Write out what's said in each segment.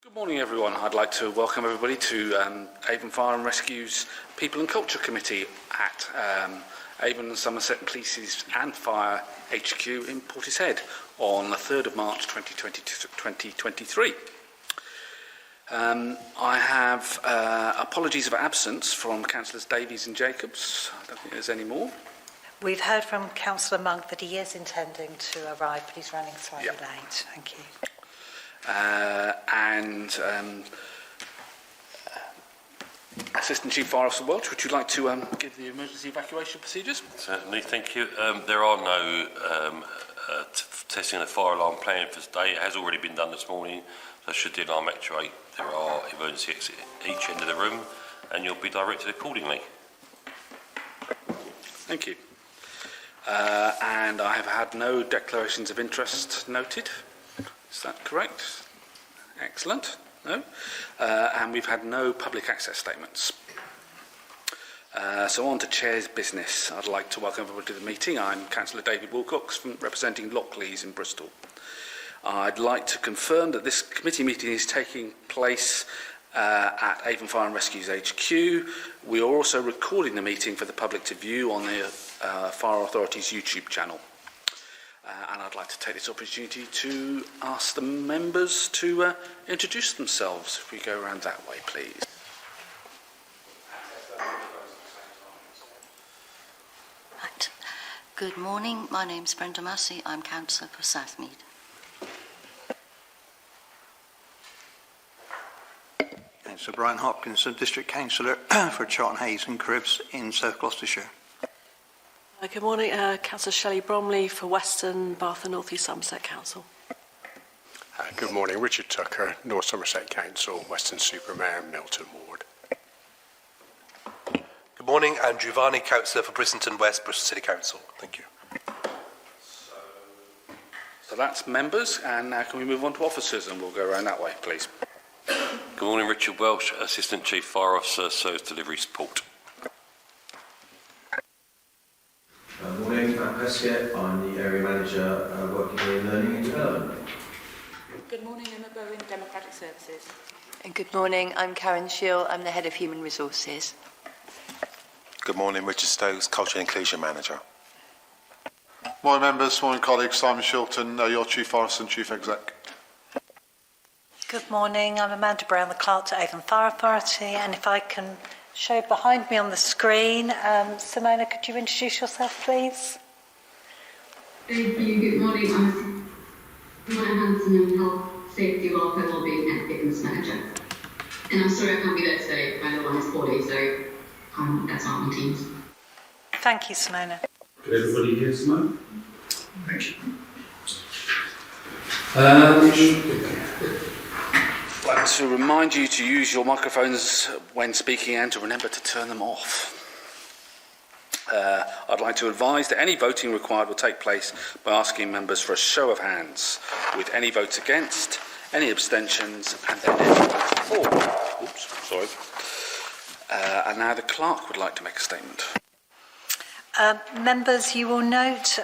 Good morning everyone. I'd like to welcome everybody to Avon Fire and Rescue's People and Culture Committee at Avon and Somerset Police's and Fire HQ in Portishead on the 3rd of March 2023. I have apologies of absence from Councillors Davies and Jacobs. I don't think there's any more. We've heard from Councillor Monk that he is intending to arrive, but he's running slightly late. Thank you. Assistant Chief Fire Officer Welch, would you like to give the emergency evacuation procedures? Certainly, thank you. There are no testing of the fire alarm planned for today. It has already been done this morning, so should the alarm actuate, there are emergency exits at each end of the room, and you'll be directed accordingly. Thank you. And I have had no declarations of interest noted. Is that correct? Excellent. No. And we've had no public access statements. So on to Chair's business. I'd like to welcome everybody to the meeting. I'm Councillor David Wilcox, representing Lockleys in Bristol. I'd like to confirm that this committee meeting is taking place at Avon Fire and Rescue's HQ. We are also recording the meeting for the public to view on the Fire Authority's YouTube channel. And I'd like to take this opportunity to ask the members to introduce themselves. If we go around that way, please. Right. Good morning. My name's Brenda Massey. I'm Councillor for Southmead. Councillor Brian Hopkinson, District Councillor for Charlton Hayes and Cribs in South Gloucestershire. Good morning, Councillor Shelley Bromley for Western, Bath and North East Somerset Council. Good morning, Richard Tucker, North Somerset Council, Western Supermare, Milton Ward. Good morning, Andrew Varney, Councillor for Brissenden West, Bristol City Council. Thank you. So that's members, and now can we move on to officers, and we'll go around that way, please. Good morning, Richard Welsh, Assistant Chief Fire Officer, Service Delivery Support. Good morning, Matt Pesquet. I'm the Area Manager working in Learning and Development. Good morning, Emma Bowen, Democratic Services. And good morning, I'm Karen Shield. I'm the Head of Human Resources. Good morning, Richard Stokes, Culture and Inclusion Manager. Morning members, morning colleagues, Simon Shilton, your Chief Forester and Chief Exec. Good morning, I'm Amanda Brown, the Clerk to Avon Fire Authority, and if I can show behind me on the screen, Simona, could you introduce yourself please? Thank you, good morning, I'm Simona Hanson, I'm Health, Safety, Welfare, Wellbeing and Fitness Manager. And I'm sorry I can't be there today, my little one is poorly, so that's on my teams. Thank you, Simona. Could everybody hear Simone? Thank you. I'd like to remind you to use your microphones when speaking and to remember to turn them off. I'd like to advise that any voting required will take place by asking members for a show of hands, with any votes against, any abstentions, and then any votes for. Oops, sorry. And now the clerk would like to make a statement. Members, you will note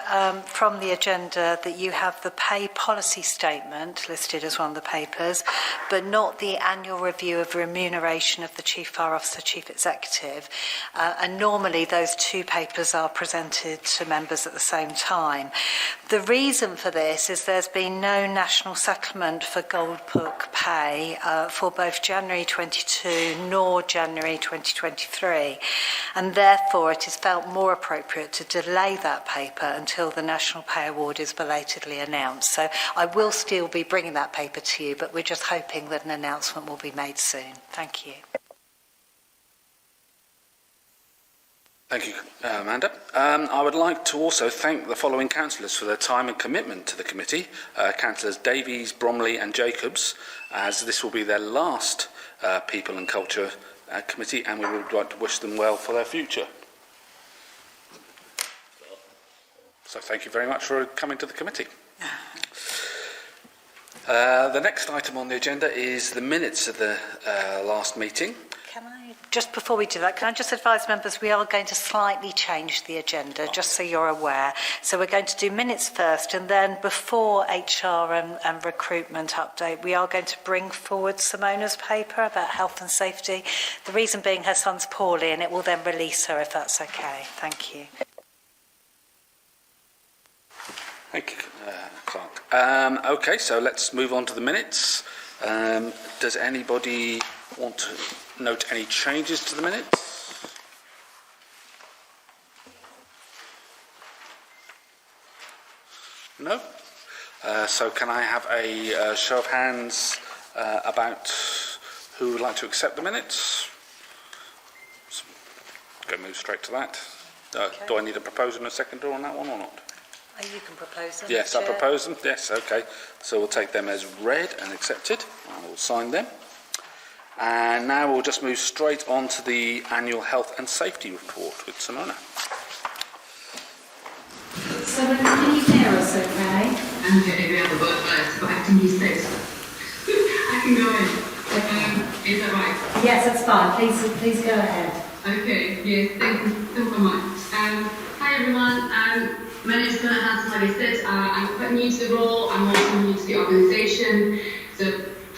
from the agenda that you have the pay policy statement listed as one of the papers, but not the annual review of remuneration of the Chief Fire Officer, Chief Executive. And normally those two papers are presented to members at the same time. The reason for this is there's been no national settlement for Gold Book pay for both January 22 nor January 2023. And therefore it is felt more appropriate to delay that paper until the National Pay Award is belatedly announced. So I will still be bringing that paper to you, but we're just hoping that an announcement will be made soon. Thank you. Thank you, Amanda. I would like to also thank the following councillors for their time and commitment to the committee. Councillors Davies, Bromley and Jacobs, as this will be their last People and Culture Committee, and we would like to wish them well for their future. So thank you very much for coming to the committee. The next item on the agenda is the minutes of the last meeting. Can I, just before we do that, can I just advise members we are going to slightly change the agenda, just so you're aware. So we're going to do minutes first, and then before HR and recruitment update, we are going to bring forward Simona's paper about health and safety. The reason being her son's poorly, and it will then release her if that's okay. Thank you. Thank you, Clark. Okay, so let's move on to the minutes. Does anybody want to note any changes to the minutes? No? So can I have a show of hands about who would like to accept the minutes? Go move straight to that. Okay. Do I need a proposer and a seconder on that one or not? You can propose them. Yes, I Chair. propose them. Yes, okay. So we'll take them as read and accepted. I will sign them. And now we'll just move straight on to the annual health and safety report with Simona. So can you hear us okay? I'm going every other word first, but I have to use this. I can go in. Is that right? Yes, that's fine. Please go ahead. Okay, yes, thank you so much. Hi everyone. My name is Simona Hansen, like I said. I'm quite new to the role. I'm also new to the organisation. So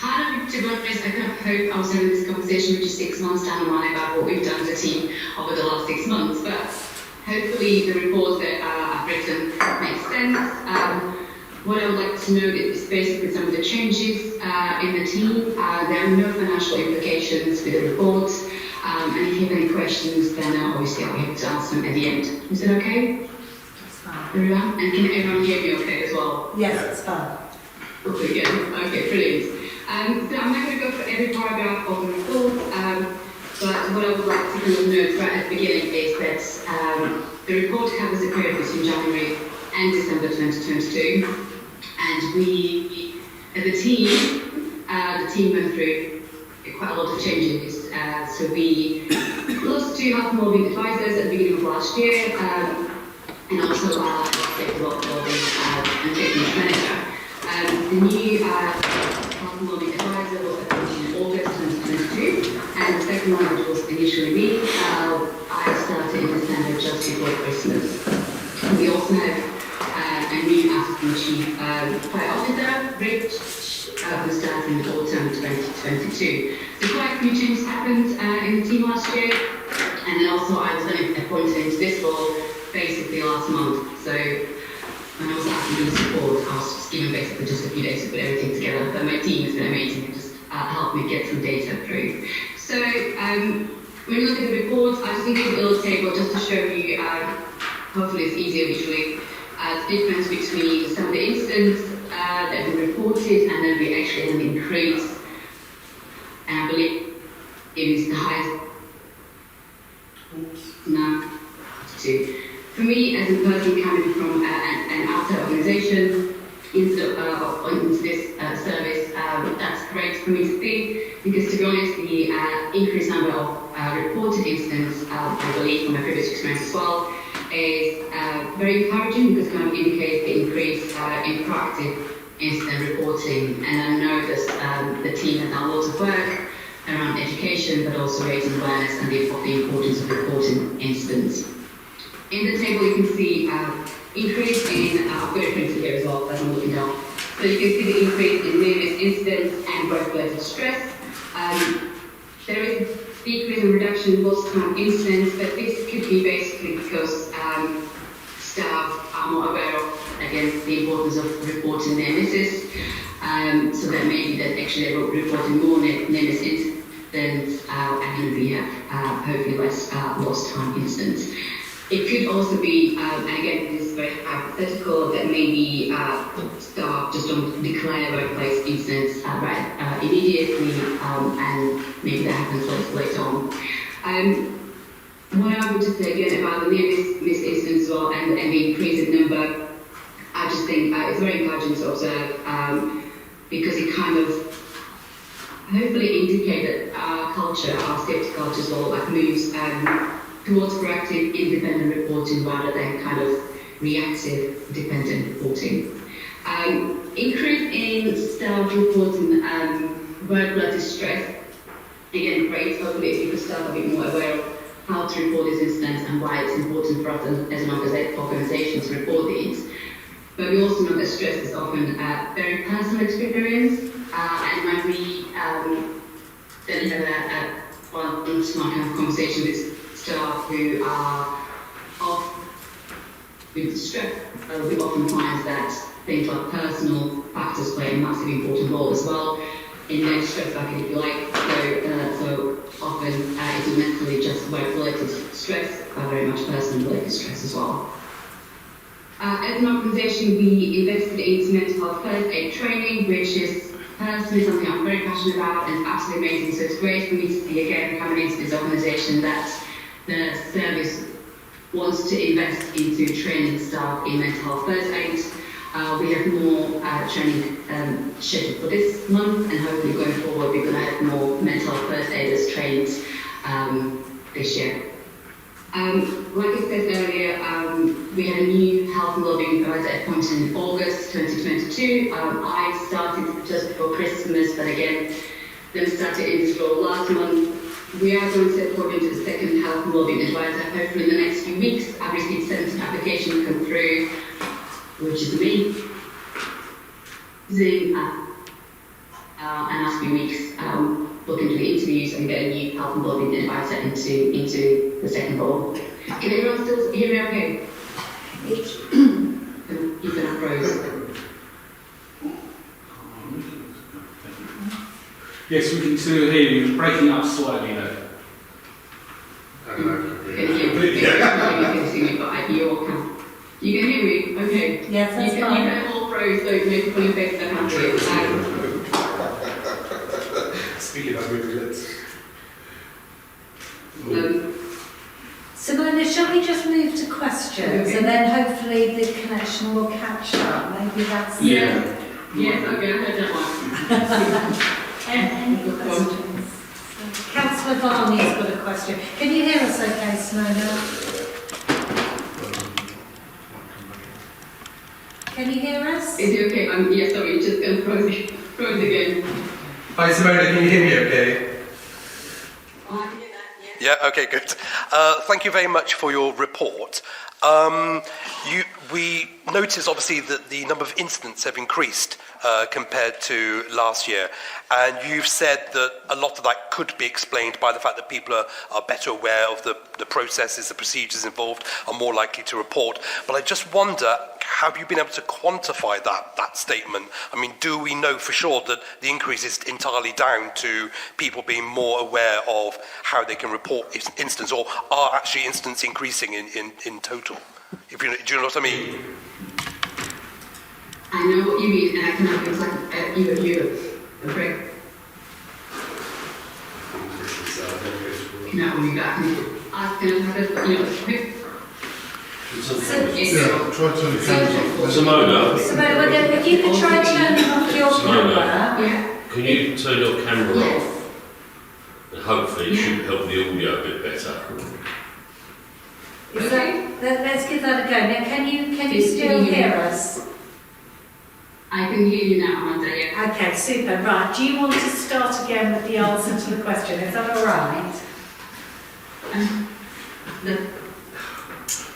part of it, to be honest, I kind of hope I was having this conversation with you 6 months down the line about what we've done as a team over the last 6 months. But hopefully the report that I've written makes sense. What I would like to note is basically some of the changes in the team. There are no financial implications with the report. And if you have any questions, then obviously I'll be able to answer them at the end. Is that okay? That's fine. Everyone? And can everyone hear me okay as well? Yes, it's fine. Okay, good. Okay, brilliant. So I'm not going to go for every paragraph of the report, but what I would like to kind of note right at the beginning is that the report covers the period between January and December 2022, and we, as a team, the team went through quite a lot of changes. So we lost 2 health-moving advisors at the beginning of last year, and also our and fitness manager. The new health-moving advisor was appointed in August 2022, and the second one, which was initially me, I started in December just before Christmas. We also have a new assistant chief fire officer, Rich, who started in autumn 2022. So quite a few changes happened in the team last year, and then also I was then appointed into this role basically last month. So when I was asking for support, I was just given basically just a few days to put everything together. But my team has been amazing and just helped me get some data through. So when you look at the report, I just think it's a little table just to show you, hopefully it's easier visually, the difference between some of the incidents that we reported and then we actually had an increase. And I believe it is the highest now to. For me, as a person coming from an outside organisation into this service, that's great for me to see, because to be honest, the increased number of reported incidents, I believe from my previous experience as well, is very encouraging, because it kind of indicates the increase in proactive incident reporting. And I know that the team has done lots of work around education, but also raising awareness and the importance of reporting incidents. In the table, you can see increase in, I've got it printed here as well, as I'm looking down. So you can see the increase in near-miss incidents and work-related stress. There is a decrease and reduction in lost time incidents, but this could be basically because staff are more aware of, again, the importance of reporting near misses. So that maybe that actually they're reporting more near-miss incidents, and we have hopefully less lost time incidents. It could also be, and again, this is very hypothetical, that maybe staff just don't declare workplace incidents immediately, and maybe that happens later on. What I would just say again about the near-miss incidents as well, and the increase in number, I just think it's very encouraging to observe, because it kind of hopefully indicates that our culture, our safety culture as well, like moves towards proactive, independent reporting rather than kind of reactive, dependent reporting. Increase in staff reporting work-related stress again, great. Hopefully, if people start a bit more aware of how to report these incidents and why it's important for us as an organisation to report these. But we also know that stress is often a very personal experience, and when we then have a one-to-one kind of conversation with staff who are off with stress, we often find that things like personal factors play a massive important role as well in their stress bucket, if you like. So often it isn't necessarily just work-related stress, but very much personal-related stress as well. As an organisation, we invested into mental health first aid training, which is personally something I'm very passionate about and absolutely amazing. So it's great for me to see again coming into this organisation that the service wants to invest into training staff in mental health first aid. We have more training scheduled for this month, and hopefully going forward we're going to have more mental health first aiders trained this year. Like I said earlier, we had a new health and wellbeing advisor appointed in August 2022. I started just before Christmas, but again, then started in this role last month. We are going to appoint into the second health and wellbeing advisor. Hopefully in the next few weeks. I've received 17 applications come through, which is me. And last few weeks, looking to the interviews and get a new health and wellbeing advisor into the second role. Can everyone still hear me okay? Keep it up, Rose. Yes, we can still hear you. Breaking up slightly though. You can hear me, okay? Yes, that's you fine. You can all Rose, so make fully face the hand. Speaking of movements. Simona, shall we just move to questions and then hopefully the connection will catch up? Maybe that's Yes, okay, I heard that one. Any questions? Councillor Varney's got a question. Can you hear us okay, Simona? Can you hear us? Is it okay? Yeah, sorry, just going to froze again. Hi Simona, can you hear me okay? Yeah, okay, good. Thank you very much for your report. We noticed obviously that the number of incidents have increased compared to last year, and you've said that a lot of that could be explained by the fact that people are better aware of the processes, the procedures involved, are more likely to report. But I just wonder, have you been able to quantify that statement? I mean, do we know for sure that the increase is entirely down to people being more aware of how they can report incidents, or are actually incidents increasing in total? Do you know what I mean? I know what you mean, and I can have exactly you correct. Now we got I can have it, quick. Simona, if you could try turning off your camera. Can you turn your camera off? And hopefully it should help the audio a bit better. Let's give that a go. Now, can you still hear us? I can hear you now, Amanda, yeah. Okay, super. Right, do you want to start again with the answer to the question? Is that all right?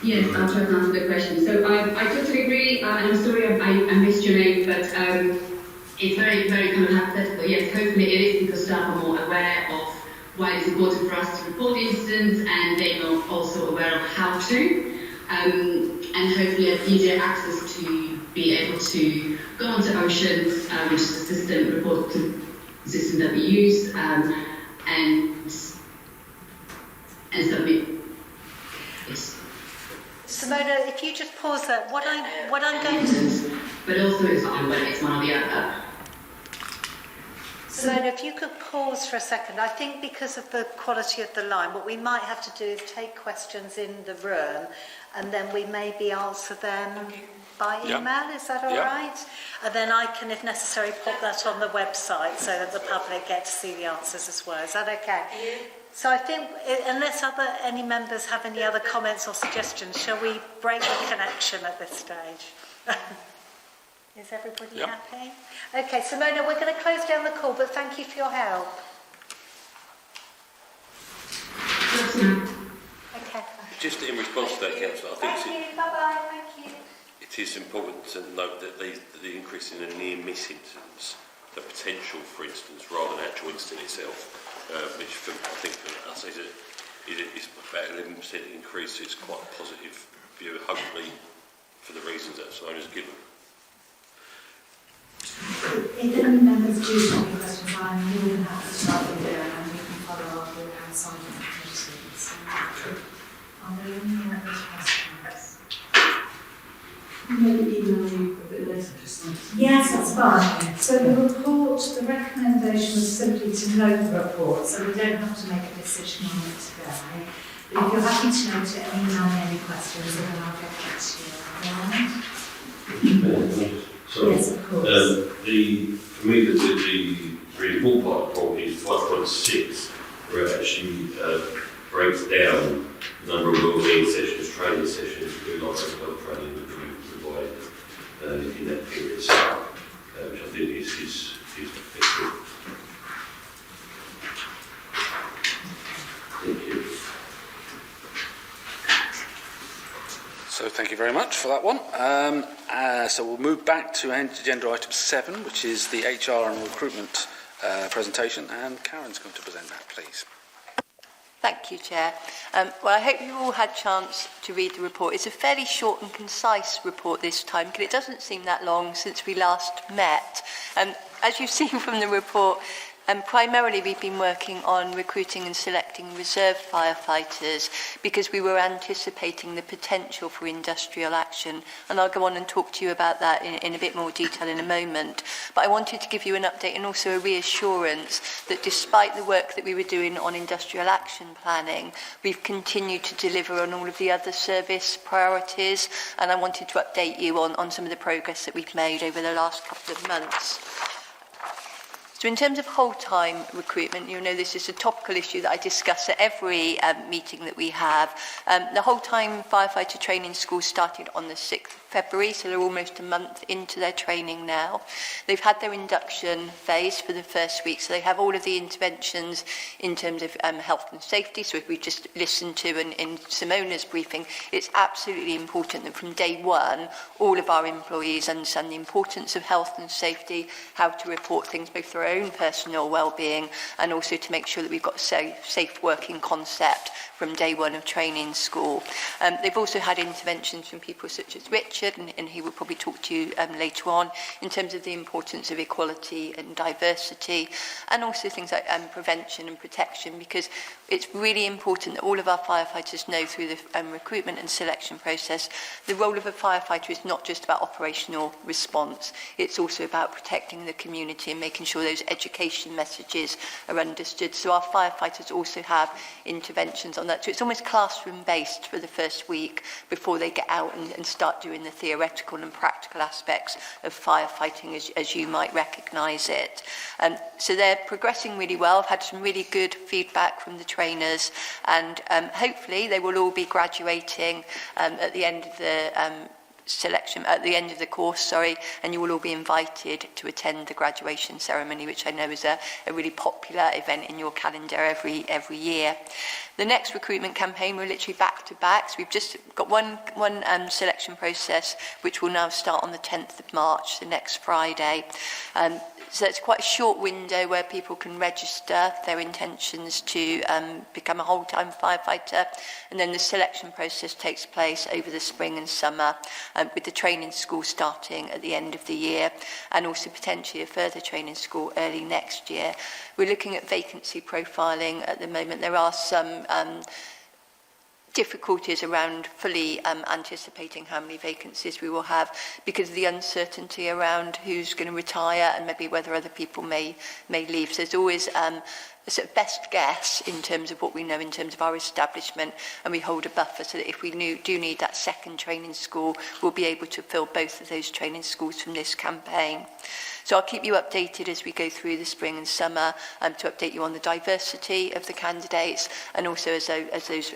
Yes, I'll try to answer the question. So I totally agree, and I'm sorry I missed your name, but it's very, very kind of hypothetical. Yes, hopefully it is because staff are more aware of why it's important for us to report incidents, and they are also aware of how to, and hopefully have easier access to be able to go onto Oceans, which is a system, reporting system that we use, and submit. Yes. Simona, if you just pause that, what I'm going to... But also it's fine, but it's one or the other. Simona, if you could pause for a second. I think because of the quality of the line, what we might have to do is take questions in the room and then we maybe answer them by email. Is that all right? And then I can, if necessary, put that on the website so that the public get to see the answers as well. Is that okay? Yeah. So I think, unless any members have any other comments or suggestions, shall we break the connection at this stage? Is everybody happy? Okay, Simona, we're going to close down the call, but thank you for your help. Okay. Just in response to that, Councillor, I think Bye-bye. Thank you. it is important to note that the increase in a near-miss incidence, the potential, for instance, rather than actual incident itself, which I think for us is about 11% increase. It's quite a positive view, hopefully, for the reasons that Simona's given. If any members do have any questions, I'm more than happy to start with there and we can follow up with outside of the committee. So, are there any other questions? Maybe email you a bit later, just like. Yes, that's fine. So the report, the recommendation was simply to note the report, so we don't have to make a decision on it today. But if you're happy to note it and email me any questions, then I'll get back to you. All right? Sorry. Yes, of course. For me, the really important part of the report is 5.6, where it actually breaks down the number of wellbeing sessions, training sessions, like health training that we provide in that period, so, which I think is good. Thank you. So thank you very much for that one. So we'll move back to agenda item 7, which is the HR and recruitment presentation, and Karen's going to present that, please. Thank you, Chair. Well, I hope you all had a chance to read the report. It's a fairly short and concise report this time, because it doesn't seem that long since we last met. As you've seen from the report, primarily we've been working on recruiting and selecting reserve firefighters because we were anticipating the potential for industrial action, and I'll go on and talk to you about that in a bit more detail in a moment. But I wanted to give you an update and also a reassurance that despite the work that we were doing on industrial action planning, we've continued to deliver on all of the other service priorities, and I wanted to update you on some of the progress that we've made over the last couple of months. So in terms of whole-time recruitment, you know this is a topical issue that I discuss at every meeting that we have. The whole-time firefighter training school started on the 6th of February, so they're almost a month into their training now. They've had their induction phase for the first week, so they have all of the interventions in terms of health and safety. So if we just listened to in Simona's briefing, it's absolutely important that from day one, all of our employees understand the importance of health and safety, how to report things both for our own personal well-being and also to make sure that we've got a safe working concept from day one of training school. They've also had interventions from people such as Richard, and he will probably talk to you later on, in terms of the importance of equality and diversity, and also things like prevention and protection, because it's really important that all of our firefighters know through the recruitment and selection process, the role of a firefighter is not just about operational response, it's also about protecting the community and making sure those education messages are understood. So our firefighters also have interventions on that. So it's almost classroom based for the first week before they get out and start doing the theoretical and practical aspects of firefighting as you might recognise it. So they're progressing really well. I've had some really good feedback from the trainers, and hopefully they will all be graduating at the end of the at the end of the course, and you will all be invited to attend the graduation ceremony, which I know is a really popular event in your calendar every year. The next recruitment campaign, we're literally back to back, so we've just got one selection process which will now start on the 10th of March, the next Friday. So it's quite a short window where people can register their intentions to become a whole-time firefighter, and then the selection process takes place over the spring and summer, with the training school starting at the end of the year, and also potentially a further training school early next year. We're looking at vacancy profiling at the moment. There are some difficulties around fully anticipating how many vacancies we will have because of the uncertainty around who's going to retire and maybe whether other people may leave. So there's always a sort of best guess in terms of what we know in terms of our establishment, and we hold a buffer so that if we do need that second training school, we'll be able to fill both of those training schools from this campaign. So I'll keep you updated as we go through the spring and summer to update you on the diversity of the candidates, and also as those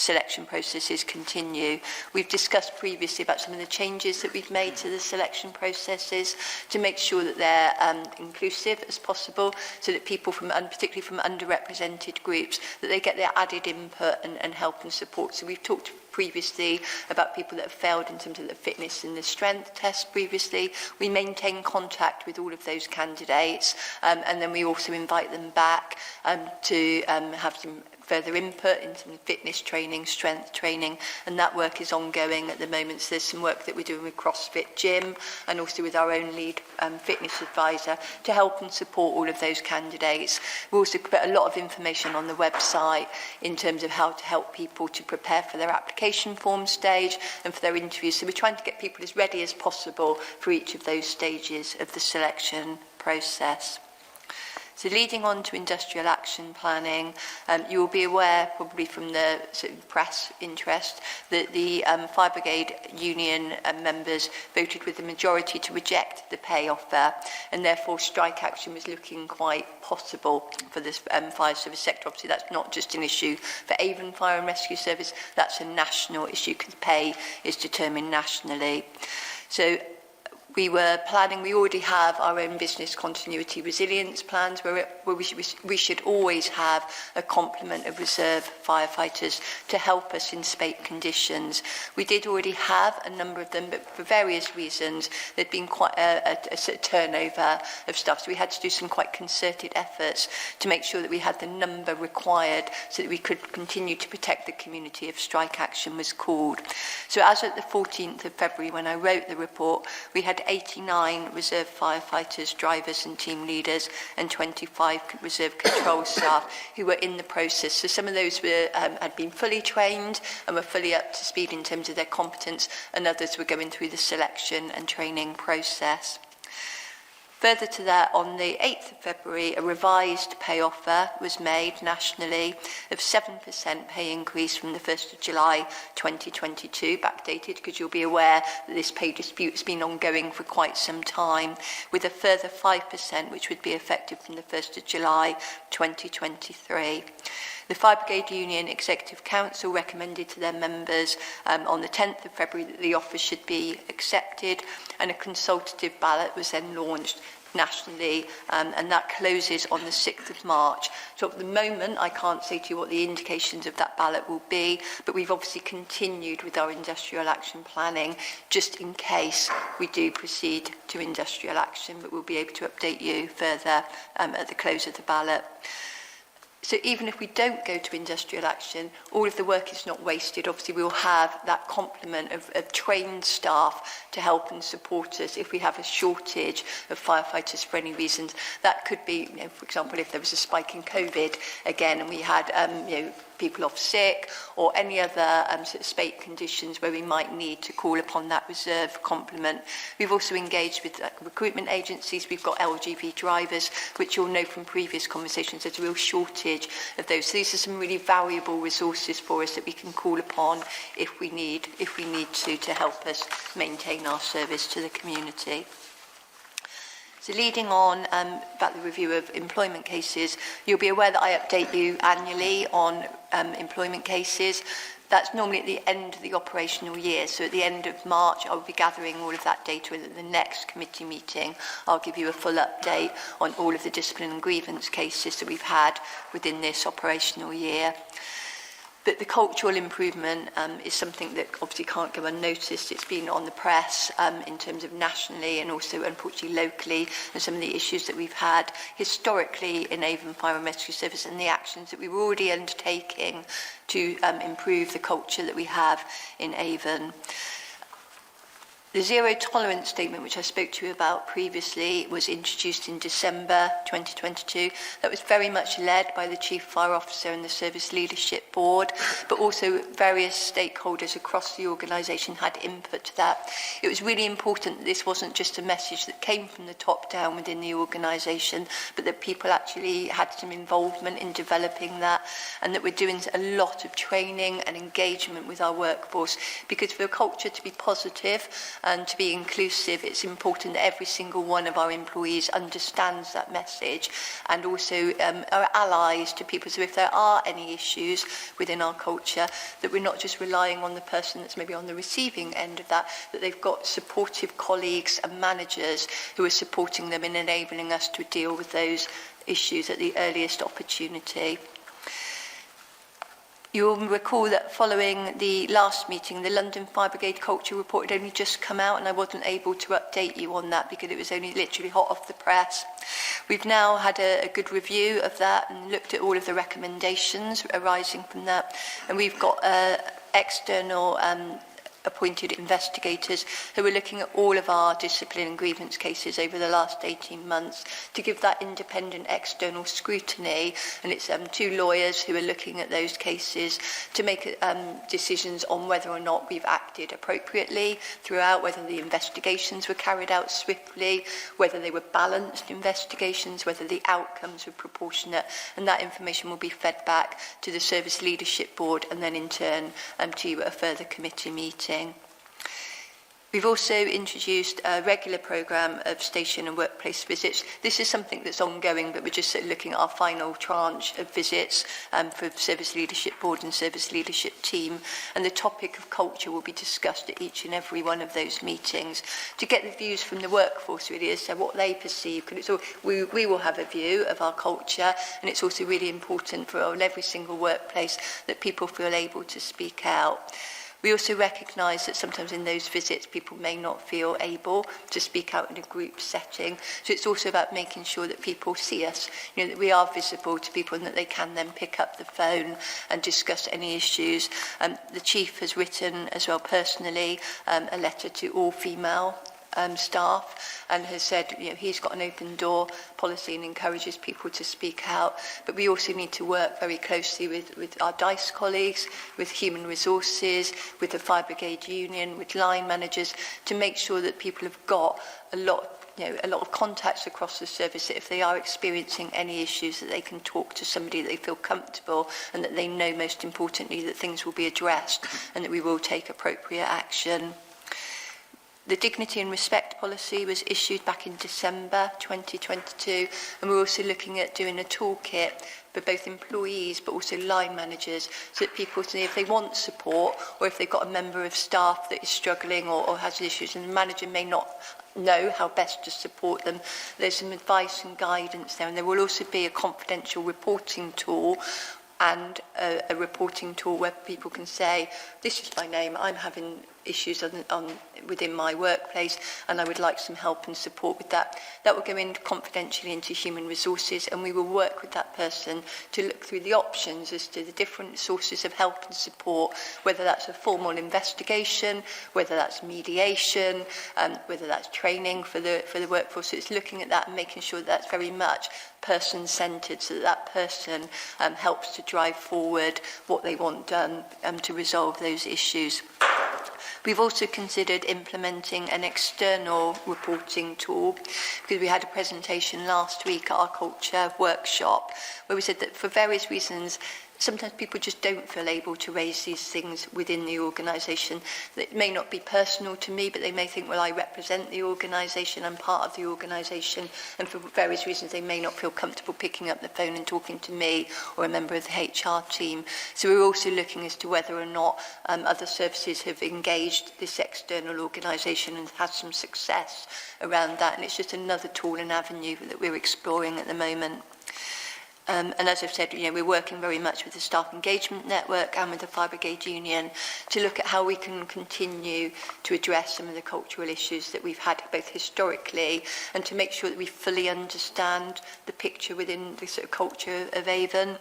selection processes continue. We've discussed previously about some of the changes that we've made to the selection processes to make sure that they're inclusive as possible, so that people from, particularly from underrepresented groups, that they get their added input and help and support. So we've talked previously about people that have failed in terms of the fitness and the strength test previously. We maintain contact with all of those candidates, and then we also invite them back to have some further input in some fitness training, strength training, and that work is ongoing at the moment. So there's some work that we're doing with CrossFit Gym and also with our own lead fitness advisor to help and support all of those candidates. We also put a lot of information on the website in terms of how to help people to prepare for their application form stage and for their interviews. So we're trying to get people as ready as possible for each of those stages of the selection process. So leading on to industrial action planning, you will be aware, probably from the sort of press interest, that the Fire Brigade Union members voted with the majority to reject the pay offer, and therefore strike action was looking quite possible for this fire service sector. Obviously, that's not just an issue for Avon Fire and Rescue Service, that's a national issue because pay is determined nationally. So we were planning, we already have our own business continuity resilience plans where we should always have a complement of reserve firefighters to help us in spate conditions. We did already have a number of them, but for various reasons there'd been quite a sort of turnover of staff, so we had to do some quite concerted efforts to make sure that we had the number required so that we could continue to protect the community if strike action was called. So as at the 14th of February when I wrote the report, we had 89 reserve firefighters, drivers and team leaders and 25 reserve control staff who were in the process. So some of those were, had been fully trained and were fully up to speed in terms of their competence, and others were going through the selection and training process. Further to that, on the 8th of February, a revised pay offer was made nationally of 7% pay increase from the 1st of July 2022, backdated because you'll be aware that this pay dispute has been ongoing for quite some time, with a further 5% which would be effective from the 1st of July 2023. The Fire Brigade Union Executive Council recommended to their members on the 10th of February that the offer should be accepted, and a consultative ballot was then launched nationally, and that closes on the 6th of March. So at the moment, I can't say to you what the indications of that ballot will be, but we've obviously continued with our industrial action planning just in case we do proceed to industrial action, but we'll be able to update you further at the close of the ballot. So even if we don't go to industrial action, all of the work is not wasted. Obviously, we'll have that complement of trained staff to help and support us if we have a shortage of firefighters for any reasons. That could be, for example, if there was a spike in COVID again and we had people off sick or any other sort of spate conditions where we might need to call upon that reserve complement. We've also engaged with recruitment agencies. We've got LGV drivers, which you'll know from previous conversations, there's a real shortage of those. So these are some really valuable resources for us that we can call upon if we need to help us maintain our service to the community. So leading on about the review of employment cases, you'll be aware that I update you annually on employment cases. That's normally at the end of the operational year. So at the end of March, I'll be gathering all of that data, and at the next committee meeting, I'll give you a full update on all of the discipline and grievance cases that we've had within this operational year. But the cultural improvement is something that obviously can't go unnoticed. It's been on the press in terms of nationally and also unfortunately locally, and some of the issues that we've had historically in Avon Fire and Rescue Service and the actions that we were already undertaking to improve the culture that we have in Avon. The zero tolerance statement, which I spoke to you about previously, was introduced in December 2022. That was very much led by the Chief Fire Officer and the Service Leadership Board, but also various stakeholders across the organisation had input to that. It was really important that this wasn't just a message that came from the top down within the organisation, but that people actually had some involvement in developing that, and that we're doing a lot of training and engagement with our workforce, because for a culture to be positive and to be inclusive, it's important that every single one of our employees understands that message and also are allies to people. So if there are any issues within our culture, that we're not just relying on the person that's maybe on the receiving end of that they've got supportive colleagues and managers who are supporting them in enabling us to deal with those issues at the earliest opportunity. You'll recall that following the last meeting, the London Fire Brigade Culture Report had only just come out, and I wasn't able to update you on that because it was only literally hot off the press. We've now had a good review of that and looked at all of the recommendations arising from that, and we've got external appointed investigators who are looking at all of our discipline and grievance cases over the last 18 months to give that independent external scrutiny, and it's 2 lawyers who are looking at those cases to make decisions on whether or not we've acted appropriately throughout, whether the investigations were carried out swiftly, whether they were balanced investigations, whether the outcomes were proportionate, and that information will be fed back to the Service Leadership Board and then in turn to you at a further committee meeting. We've also introduced a regular programme of station and workplace visits. This is something that's ongoing, but we're just looking at our final tranche of visits for Service Leadership Board and Service Leadership Team. And the topic of culture will be discussed at each and every one of ththose meetings to get the views from the workforce really as to what they perceive. So we will have a view of our culture, and it's also really important for every single workplace that people feel able to speak out. We also recognise that sometimes in those visits people may not feel able to speak out in a group setting. So it's also about making sure that people see us, that we are visible to people and that they can then pick up the phone and discuss any issues. The Chief has written as well personally a letter to all female staff and has said he's got an open door policy and encourages people to speak out, but we also need to work very closely with our DICE colleagues, with human resources, with the Fire Brigade Union, with line managers to make sure that people have got a lot of contacts across the service, that if they are experiencing any issues that they can talk to somebody that they feel comfortable and that they know most importantly that things will be addressed and that we will take appropriate action. The Dignity and Respect policy was issued back in December 2022, and we're also looking at doing a toolkit for both employees but also line managers so that people see if they want support or if they've got a member of staff that is struggling or has issues and the manager may not know how best to support them. There's some advice and guidance there, and there will also be a confidential reporting tool and a reporting tool where people can say, this is my name, I'm having issues within my workplace and I would like some help and support with that. That will go in confidentially into human resources, and we will work with that person to look through the options as to the different sources of help and support, whether that's a formal investigation, whether that's mediation, whether that's training for the workforce. So it's looking at that and making sure that's very much person-centred so that person helps to drive forward what they want done to resolve those issues. We've also considered implementing an external reporting tool because we had a presentation last week at our culture workshop where we said that for various reasons sometimes people just don't feel able to raise these things within the organisation. It may not be personal to me, but they may think, well, I represent the organisation, I'm part of the organisation, and for various reasons they may not feel comfortable picking up the phone and talking to me or a member of the HR team. So we're also looking as to whether or not other services have engaged this external organisation and had some success around that, and it's just another tool and avenue that we're exploring at the moment. And as I've said, we're working very much with the Staff Engagement Network and with the Fire Brigade Union to look at how we can continue to address some of the cultural issues that we've had both historically and to make sure that we fully understand the picture within the sort of culture of Avon.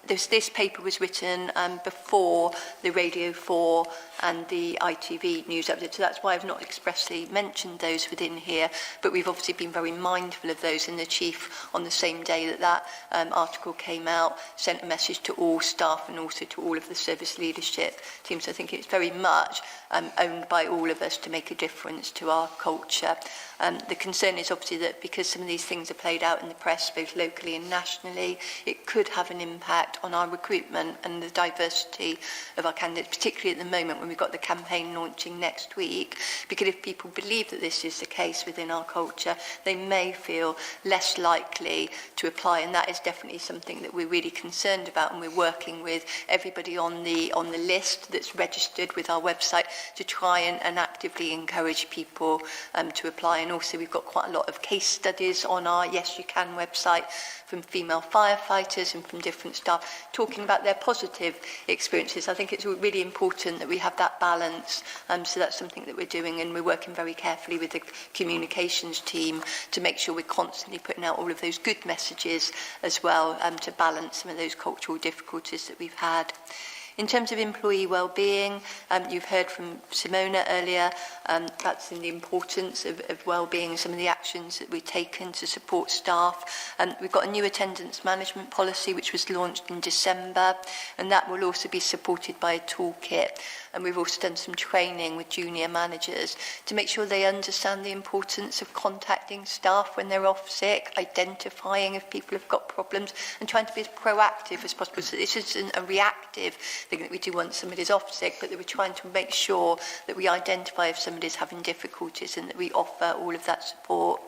This paper was written before the Radio 4 and the ITV news update, so that's why I've not expressly mentioned those within here, but we've obviously been very mindful of those, and the Chief, on the same day that article came out, sent a message to all staff and also to all of the service leadership teams. So I think it's very much owned by all of us to make a difference to our culture. The concern is obviously that because some of these things are played out in the press, both locally and nationally, it could have an impact impact on our recruitment and the diversity of our candidates, particularly at the moment when we've got the campaign launching next week, because if people believe that this is the case within our culture, they may feel less likely to apply, and that is definitely something that we're really concerned about, and we're working with everybody on the list that's registered with our website to try and actively encourage people to apply. And also we've got quite a lot of case studies on our Yes You Can website from female firefighters and from different staff talking about their positive experiences. I think it's really important that we have that balance, so that's something that we're doing, and we're working very carefully with the communications team to make sure we're constantly putting out all of those good messages as well, to balance some of those cultural difficulties that we've had. In terms of employee well-being, you've heard from Simona earlier, that's in the importance of well-being and some of the actions that we've taken to support staff. We've got a new attendance management policy which was launched in December, and that will also be supported by a toolkit. And we've also done some training with junior managers to make sure they understand the importance of contacting staff when they're off sick, identifying if people have got problems, and trying to be as proactive as possible. So this isn't a reactive thing that we do once somebody's off sick, but that we're trying to make sure that we identify if somebody's having difficulties and that we offer all of that support.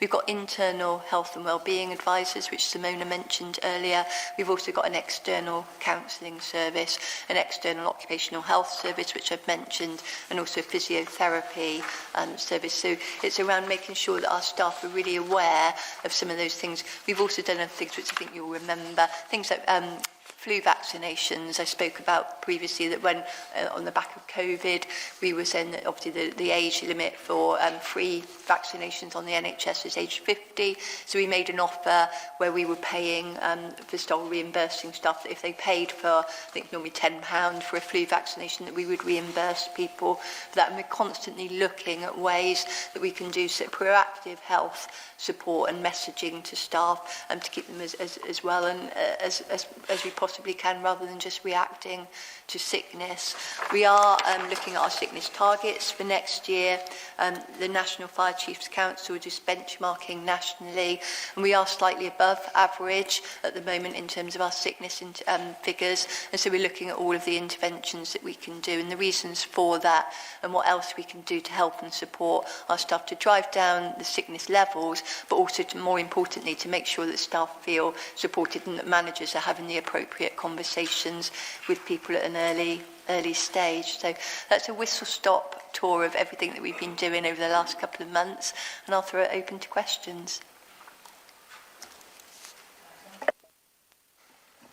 We've got internal health and wellbeing advisors, which Simona mentioned earlier. We've also got an external counselling service, an external occupational health service, which I've mentioned, and also a physiotherapy service. So it's around making sure that our staff are really aware of some of those things. We've also done other things which I think you'll remember, things like flu vaccinations. I spoke about previously that when on the back of COVID, we were saying that obviously the age limit for free vaccinations on the NHS is age 50. So we made an offer where we were paying for still reimbursing staff that if they paid for, I think normally £10 for a flu vaccination, that we would reimburse people for that. And we're constantly looking at ways that we can do so proactive health support and messaging to staff to keep them as well and as we possibly can, rather than just reacting to sickness. We are looking at our sickness targets for next year. The National Fire Chiefs Council is benchmarking nationally, and we are slightly above average at the moment in terms of our sickness figures, and so we're looking at all of the interventions that we can do and the reasons for that, and what else we can do to help and support our staff to drive down the sickness levels, but also to, more importantly, to make sure that staff feel supported and that managers are having the appropriate conversations with people at an early stage. So that's a whistle-stop tour of everything that we've been doing over the last couple of months, and I'll throw it open to questions.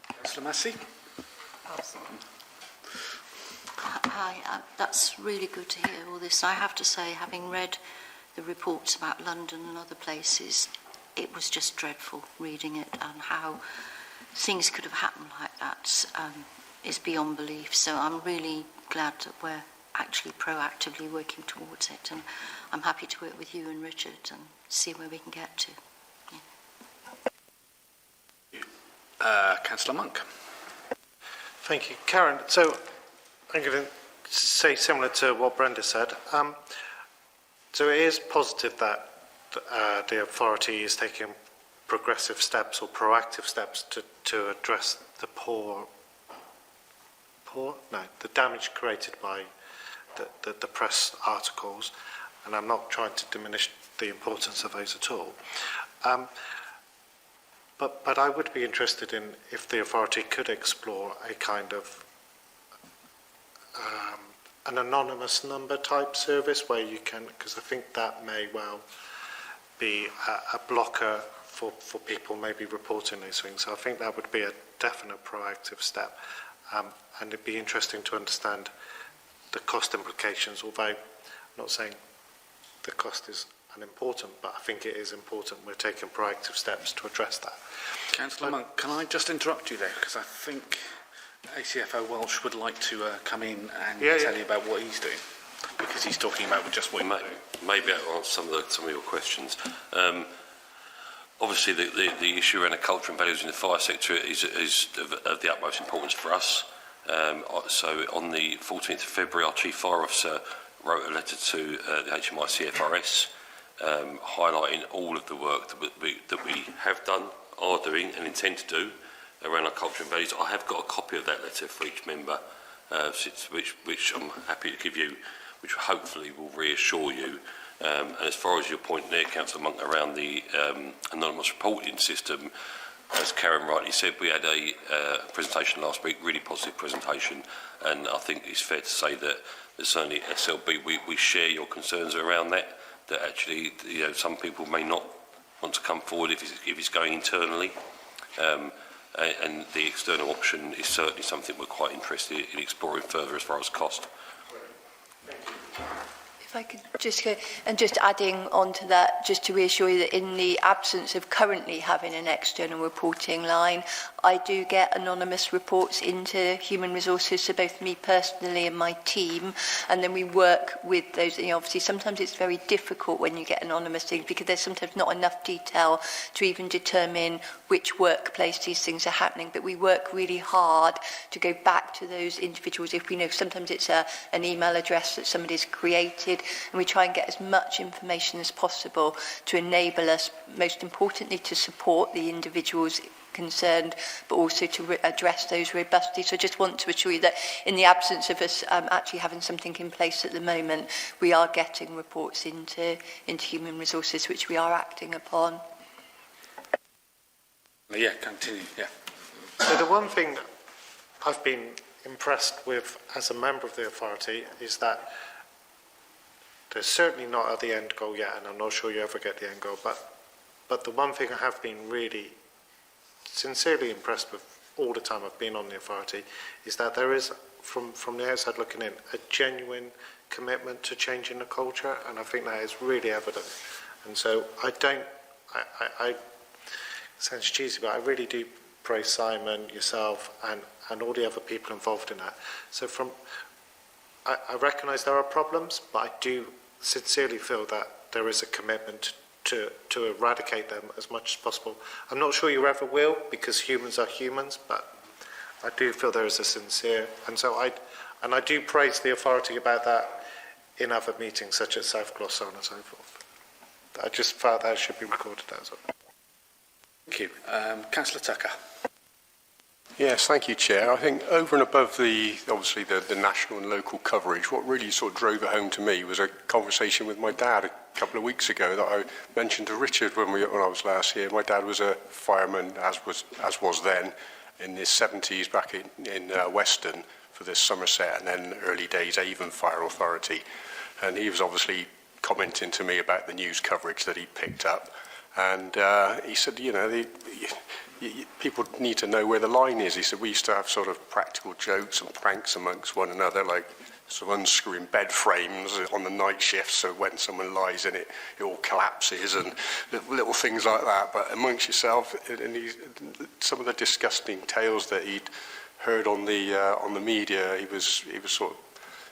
Councillor Massey. Hi, that's really good to hear all this. I have to say, having read the reports about London and other places, it was just dreadful reading it, and how things could have happened like that is beyond belief. So I'm really glad that we're actually proactively working towards it, and I'm happy to work with you and Richard and see where we can get to. Councillor Monk. Thank you. Karen, so I'm going to say similar to what Brenda said. So it is positive that the authority is taking progressive steps or proactive steps to address the the damage created by the press articles, and I'm not trying to diminish the importance of those at all. But I would be interested in if the authority could explore a kind of an anonymous number type service where you can, because I think that may well be a blocker for people maybe reporting these things. So I think that would be a definite proactive step, and it'd be interesting to understand the cost implications, although I'm not saying the cost is unimportant, but I think it is important we're taking proactive steps to address that. Councillor Monk, can I just interrupt you there, because I think ACFO Welsh would like to come in and tell you about what he's doing, because he's talking about just what maybe I'll answer some of your questions. Obviously, the issue around the culture and values in the fire sector is of the utmost importance for us. So on the 14th of February, our Chief Fire Officer wrote a letter to the HMI CFRS highlighting all of the work that we have done, are doing and intend to do around our culture and values. I have got a copy of that letter for each member, which I'm happy to give you, which hopefully will reassure you. And as far as your point there, Councillor Monk, around the anonymous reporting system, as Karen rightly said, we had a presentation last week, really positive presentation, and I think it's fair to say that certainly SLB, we share your concerns around that actually, you know, some people may not want to come forward if it's going internally. And the external option is certainly something we're quite interested in exploring further as far as cost. If I could just go, and just adding on to that, just to reassure you that in the absence of currently having an external reporting line, I do get anonymous reports into human resources, so both me personally and my team, and then we work with those. You know, obviously, sometimes it's very difficult when you get anonymous things because there's sometimes not enough detail to even determine which workplace these things are happening, but we work really hard to go back to those individuals. If we know sometimes it's an email address that somebody's created, and we try and get as much information as possible to enable us, most importantly, to support the individuals concerned, but also to address those robustly. So I just want to assure you that in the absence of us actually having something in place at the moment, we are getting reports into human resources, which we are acting upon. Yeah, continue, yeah. So the one thing I've been impressed with as a member of the authority is that they're certainly not at the end goal yet, and I'm not sure you ever get the end goal, but the one thing I have been really sincerely impressed with all the time I've been on the authority is that there is, from the outside looking in, a genuine commitment to changing the culture, and I think that is really evident. And so I sounds cheesy, but I really do praise Simon, yourself, and all the other people involved in that. So I recognise there are problems, but I do sincerely feel that there is a commitment to eradicate them as much as possible. I'm not sure you ever will, because humans are humans, but I do feel there is a sincere, and so I do praise the authority about that in other meetings, such as South Gloss, so on and so forth. I just felt that should be recorded as well. Thank you. Councillor Tucker. Yes, thank you, Chair. I think over and above obviously the national and local coverage, what really sort of drove it home to me was a conversation with my dad a couple of weeks ago that I mentioned to Richard when I was last here. My dad was a fireman, as was then, in the 70s back in Weston for this Somerset, and then early days Avon Fire Authority. And he was obviously commenting to me about the news coverage that he picked up. And he said, you know, people need to know where the line is. He said, we used to have sort of practical jokes and pranks amongst one another, like sort of unscrewing bed frames on the night shift, so when someone lies in it, it all collapses, and little things like that. But amongst yourself, and some of the disgusting tales that he'd heard on the media, he was sort of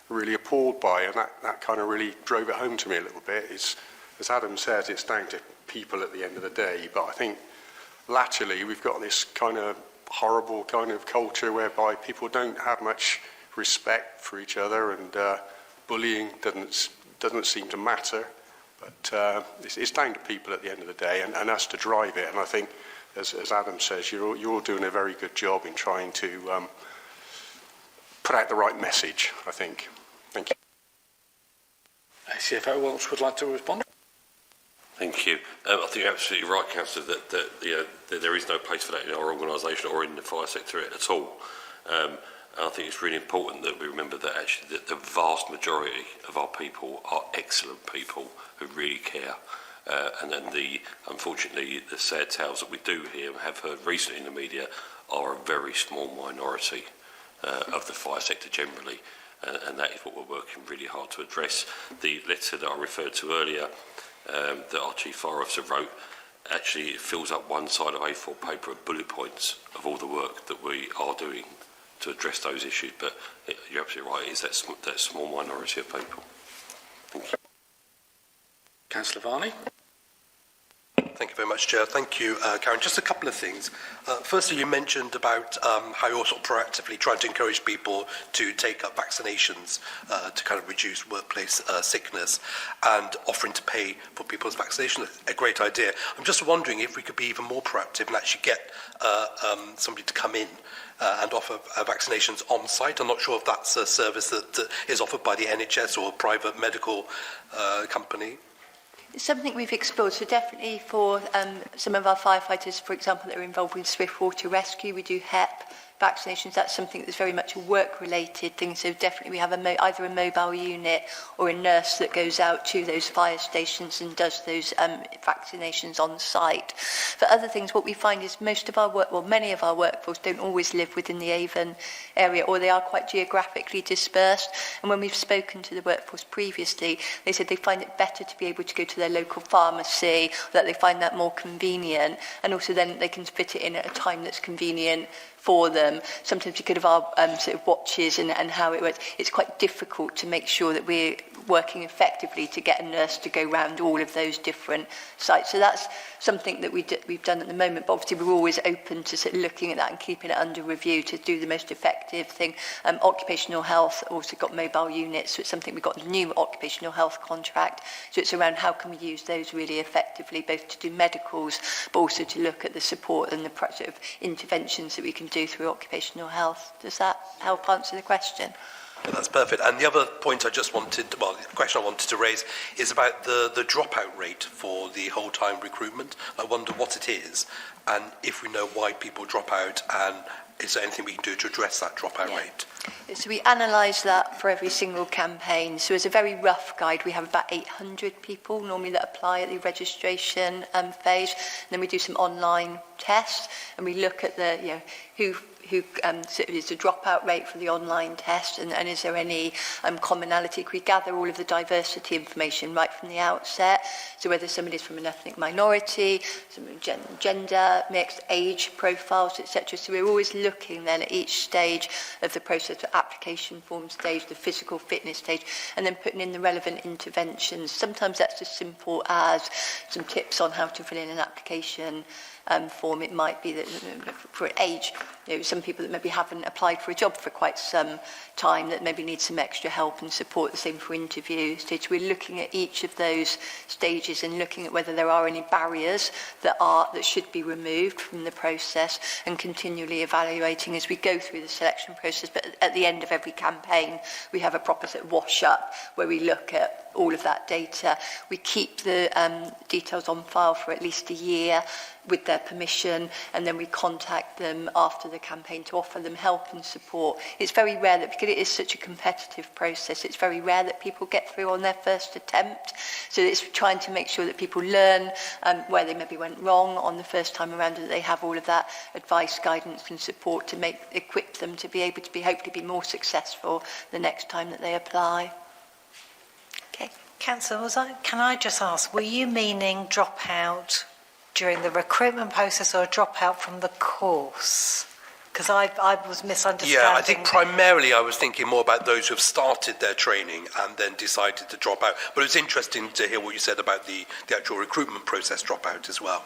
really appalled by, and that kind of really drove it home to me a little bit. As Adam says, it's down to people at the end of the day, but I think latterly we've got this kind of horrible kind of culture whereby people don't have much respect for each other, and bullying doesn't seem to matter, but it's down to people at the end of the day, and us to drive it. And I think, as Adam says, you're all doing a very good job in trying to put out the right message, I think. Thank you. CFO Welch would like to respond. Thank you. I think you're absolutely right, Councillor, that there is no place for that in our organisation or in the fire sector at all. And I think it's really important that we remember that actually the vast majority of our people are excellent people who really care. And then unfortunately, the sad tales that we do hear and have heard recently in the media are a very small minority of the fire sector generally. And that is what we're working really hard to address. The letter that I referred to earlier, that our Chief Fire Officer wrote, actually fills up one side of A4 paper of bullet points of all the work that we are doing to address those issues. But you're absolutely right, it's that small minority of people. Thank you. Councillor Varney. Thank you very much, Chair. Thank you, Karen. Just a couple of things. Firstly, you mentioned about how you're sort of proactively trying to encourage people to take up vaccinations to kind of reduce workplace sickness and offering to pay for people's vaccination. A great idea. I'm just wondering if we could be even more proactive and actually get somebody to come in and offer vaccinations on site. I'm not sure if that's a service that is offered by the NHS or a private medical company. It's something we've explored, so definitely for some of our firefighters, for example, that are involved with swift water rescue, we do HEP vaccinations. That's something that's very much a work-related thing, so definitely we have either a mobile unit or a nurse that goes out to those fire stations and does those vaccinations on site. For other things, what we find is most of our work, well, many of our workforce don't always live within the Avon area, or they are quite geographically dispersed. And when we've spoken to the workforce previously, they said they find it better to be able to go to their local pharmacy, that they find that more convenient, and also then they can fit it in at a time that's convenient for them. Sometimes because of our sort of watches and how it works, it's quite difficult to make sure that we're working effectively to get a nurse to go round all of those different sites. So that's something that we've done at the moment, but obviously we're always open to sort of looking at that and keeping it under review to do the most effective thing. Occupational health also got mobile units, so it's something we've got a new occupational health contract, so it's around how can we use those really effectively, both to do medicals but also to look at the support and the sort of interventions that we can do through occupational health. Does that help answer the question? Yeah, that's perfect. And the other point I just wanted, well, the question I wanted to raise is about the dropout rate for the whole-time recruitment. I wonder what it is, and if we know why people drop out, and is there anything we can do to address that dropout rate? So we analyse that for every single campaign. So as a very rough guide, we have about 800 people normally that apply at the registration phase. And then we do some online tests, and we look at the, who is the dropout rate for the online test, and is there any commonality? Can we gather all of the diversity information right from the outset? So whether somebody's from an ethnic minority, some gender, mixed age profiles, etc. So we're always looking then at each stage of the process, the application form stage, the physical fitness stage, and then putting in the relevant interventions. Sometimes that's as simple as some tips on how to fill in an application form. It might be that for age, some people that maybe haven't applied for a job for quite some time that maybe need some extra help and support. The same for interview stage. We're looking at each of those stages and looking at whether there are any barriers that should be removed from the process, and continually evaluating as we go through the selection process. But at the end of every campaign, we have a proper sort of wash up where we look at all of that data. We keep the details on file for at least a year with their permission, and then we contact them after the campaign to offer them help and support. It's very rare that, because it is such a competitive process, it's very rare that people get through on their first attempt. So it's trying to make sure that people learn where they maybe went wrong on the first time around, and that they have all of that advice, guidance and support to equip them to be able to hopefully be more successful the next time that they apply. Okay. Councillor, can I just ask, were you meaning drop out during the recruitment process or a dropout from the course? Because I was misunderstanding. Yeah, I think primarily I was thinking more about those who have started their training and then decided to drop out. But it's interesting to hear what you said about the actual recruitment process dropout as well.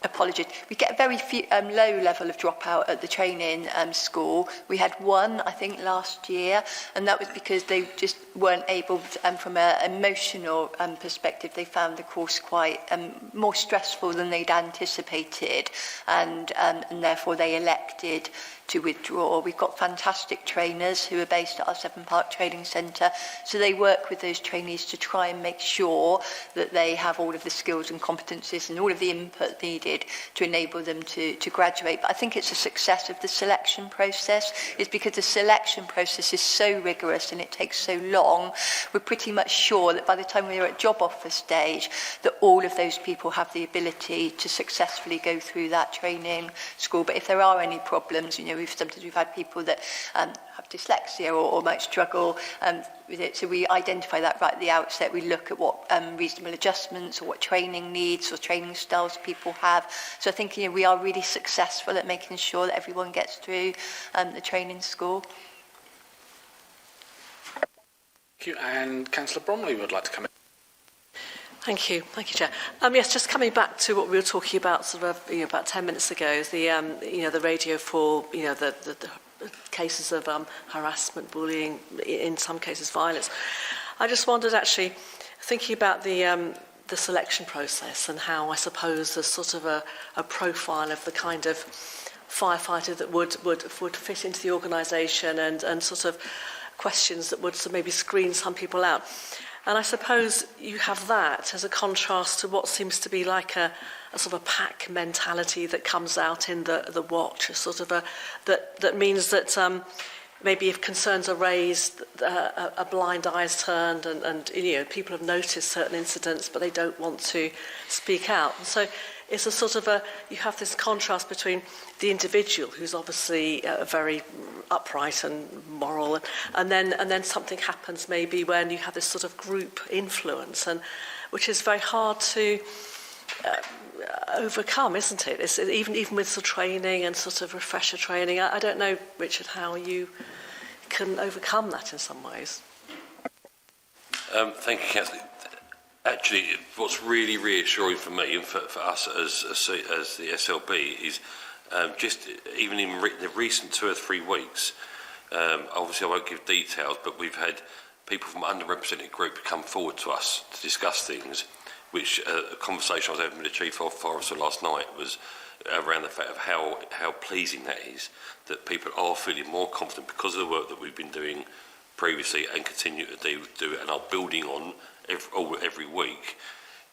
Apologies. We get a very low level of dropout at the training school. We had one, I think, last year, and that was because they just weren't able, from an emotional perspective, they found the course quite more stressful than they'd anticipated, and therefore they elected to withdraw. We've got fantastic trainers who are based at our Seven Park Training Centre, so they work with those trainees to try and make sure that they have all of the skills and competencies and all of the input needed to enable them to graduate. But I think it's a success of the selection process. It's because the selection process is so rigorous and it takes so long. We're pretty much sure that by the time we're at job offer stage, that all of those people have the ability to successfully go through that training school. But if there are any problems, sometimes we've had people that have dyslexia or might struggle with it. So we identify that right at the outset. We look at what reasonable adjustments or what training needs or training styles people have. So I think we are really successful at making sure that everyone gets through the training school. Thank you. And Councillor Bromley would like to come in. Thank you, Chair. Yes, just coming back to what we were talking about, sort of, about 10 minutes ago, the radio for, the cases of harassment, bullying, in some cases violence. I just wondered, actually, thinking about the selection process and how I suppose there's sort of a profile of the kind of firefighter that would fit into the organisation and sort of questions that would maybe screen some people out. And I suppose you have that as a contrast to what seems to be like a sort of a pack mentality that comes out in the watch, a sort of that means that maybe if concerns are raised, a blind eye is turned, and people have noticed certain incidents, but they don't want to speak out. And so it's a sort of you have this contrast between the individual, who's obviously very upright and moral, and then something happens maybe when you have this sort of group influence, and which is very hard to overcome, isn't it? It's, even with sort of training and sort of refresher training, I don't know, Richard, how you can overcome that in some ways. Thank you, Councillor. Actually, what's really reassuring for me and for us as the SLB is just even in the recent 2 or 3 weeks, obviously I won't give details, but we've had people from underrepresented group come forward to us to discuss things, which a conversation I was having with the Chief Officer last night was around the fact of how pleasing that is, that people are feeling more confident because of the work that we've been doing previously and continue to do it and are building on every week.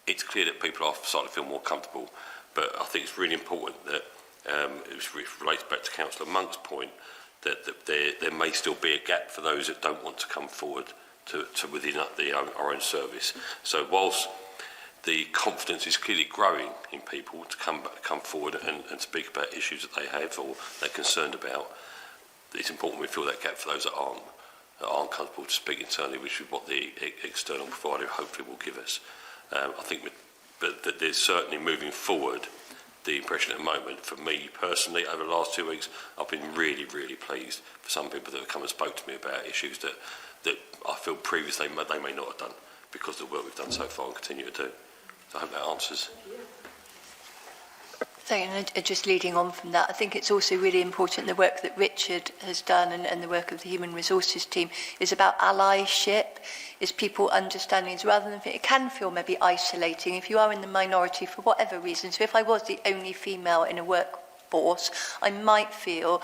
It's clear that people are starting to feel more comfortable, but I think it's really important that it relates back to Councillor Monk's point that there may still be a gap for those that don't want to come forward to within our own service. So whilst the confidence is clearly growing in people to come forward and speak about issues that they have or they're concerned about, it's important we fill that gap for those that aren't comfortable to speak internally, which is what the external provider hopefully will give us. I think but there's certainly moving forward the impression at the moment, for me personally, over the last 2 weeks, I've been really, really pleased for some people that have come and spoke to me about issues that I feel previously they may not have done because of the work we've done so far and continue to do. So I hope that answers. So, and just leading on from that, I think it's also really important the work that Richard has done and the work of the Human Resources team is about allyship, is people understanding, rather than it can feel maybe isolating if you are in the minority for whatever reason. So if I was the only female in a workforce, I might feel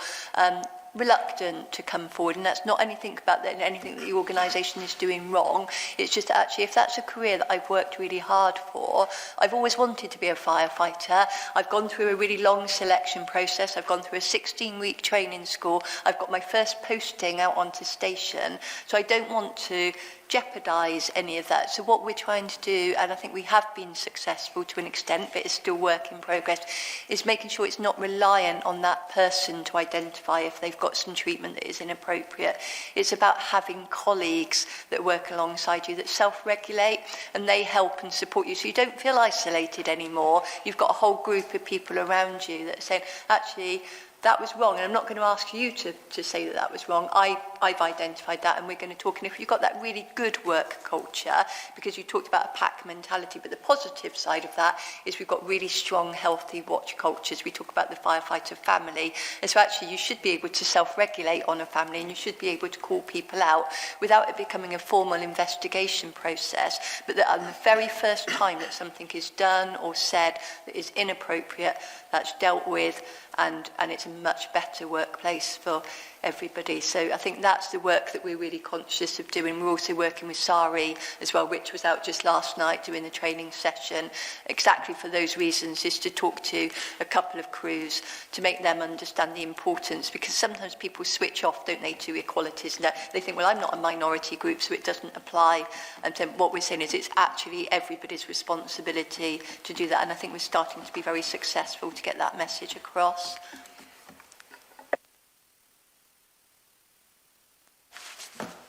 reluctant to come forward, and that's not anything about anything that the organisation is doing wrong. It's just actually, if that's a career that I've worked really hard for, I've always wanted to be a firefighter. I've gone through a really long selection process. I've gone through a 16-week training school. I've got my first posting out onto station. So I don't want to jeopardise any of that. So what we're trying to do, and I think we have been successful to an extent, but it's still work in progress, is making sure it's not reliant on that person to identify if they've got some treatment that is inappropriate. It's about having colleagues that work alongside you that self-regulate, and they help and support you so you don't feel isolated anymore. You've got a whole group of people around you that are saying, actually, that was wrong, and I'm not going to ask you to say that was wrong. I've identified that, and we're going to talk. And if you've got that really good work culture, because you talked about a pack mentality, but the positive side of that is we've got really strong, healthy watch cultures. We talk about the firefighter family, and so actually you should be able to self-regulate on a family, and you should be able to call people out without it becoming a formal investigation process, but that on the very first time that something is done or said that is inappropriate, that's dealt with, and it's a much better workplace for everybody. So I think that's the work that we're really conscious of doing. We're also working with SARI as well, which was out just last night doing the training session, exactly for those reasons, is to talk to a couple of crews to make them understand the importance, because sometimes people switch off, don't they, to equalities, and they think, well, I'm not a minority group, so it doesn't apply. And so what we're saying is it's actually everybody's responsibility to do that, and I think we're starting to be very successful to get that message across.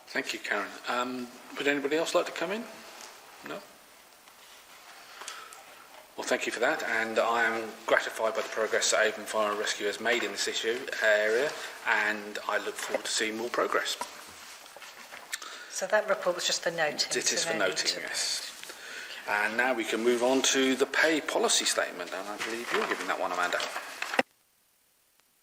Thank you, Karen. Would anybody else like to come in? No? Well, thank you for that, and I am gratified by the progress that Avon Fire and Rescue has made in this area, and I look forward to seeing more progress. So that report was just for noting. It is for noting, yes. And now we can move on to the pay policy statement, and I believe you're giving that one, Amanda.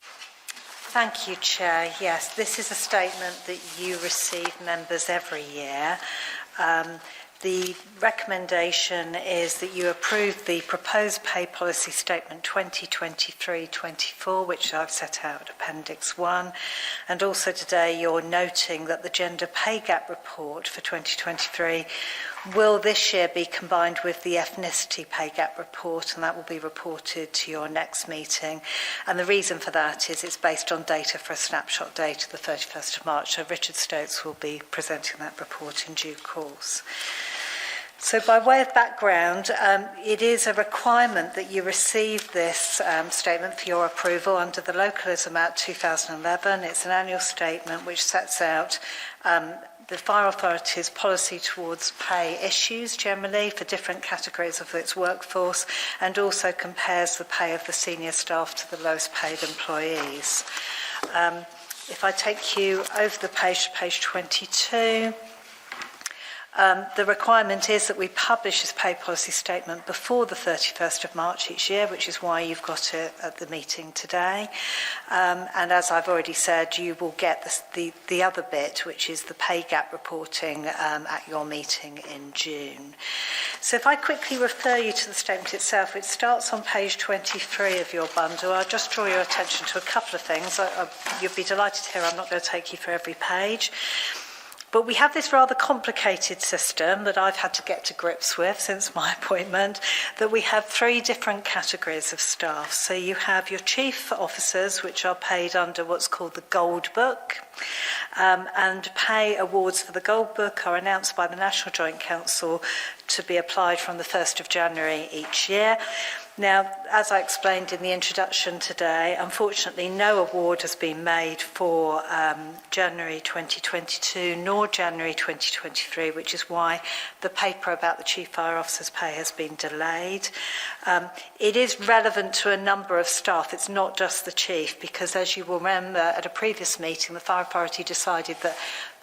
Thank you, Chair. Yes, this is a statement that you receive, members, every year. The recommendation is that you approve the proposed pay policy statement 2023-24, which I've set out Appendix 1. And also today you're noting that the gender pay gap report for 2023 will this year be combined with the ethnicity pay gap report, and that will be reported to your next meeting. And the reason for that is it's based on data for a snapshot date of the 31st of March. So Richard Stokes will be presenting that report in due course. So by way of background, it is a requirement that you receive this statement for your approval under the Localism Act 2011. It's an annual statement which sets out the Fire Authority's policy towards pay issues generally for different categories of its workforce, and also compares the pay of the senior staff to the lowest paid employees. If I take you over the page to page 22, the requirement is that we publish this pay policy statement before the 31st of March each year, which is why you've got it at the meeting today. And as I've already said, you will get the other bit, which is the pay gap reporting at your meeting in June. So if I quickly refer you to the statement itself, it starts on page 23 of your bundle. I'll just draw your attention to a couple of things. You'll be delighted to hear I'm not going to take you through every page. But we have this rather complicated system that I've had to get to grips with since my appointment, that we have 3 different categories of staff. So you have your chief officers, which are paid under what's called the Gold Book, and pay awards for the Gold Book are announced by the National Joint Council to be applied from the 1st of January each year. Now, as I explained in the introduction today, unfortunately no award has been made for January 2022 nor January 2023, which is why the paper about the Chief Fire Officer's pay has been delayed. It is relevant to a number of staff, it's not just the Chief, because as you will remember at a previous meeting, the Fire Authority decided that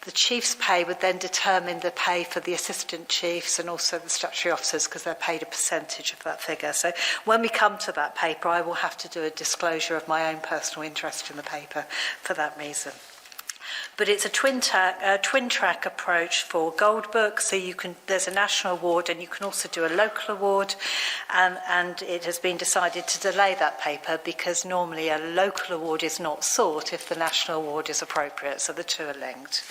the chief's pay would then determine the pay for the assistant chiefs and also the statutory officers, because they're paid a percentage of that figure. So when we come to that paper, I will have to do a disclosure of my own personal interest in the paper for that reason. But it's a twin track approach for Gold Book, so there's a national award and you can also do a local award, and it has been decided to delay that paper because normally a local award is not sought if the national award is appropriate, so the two are linked.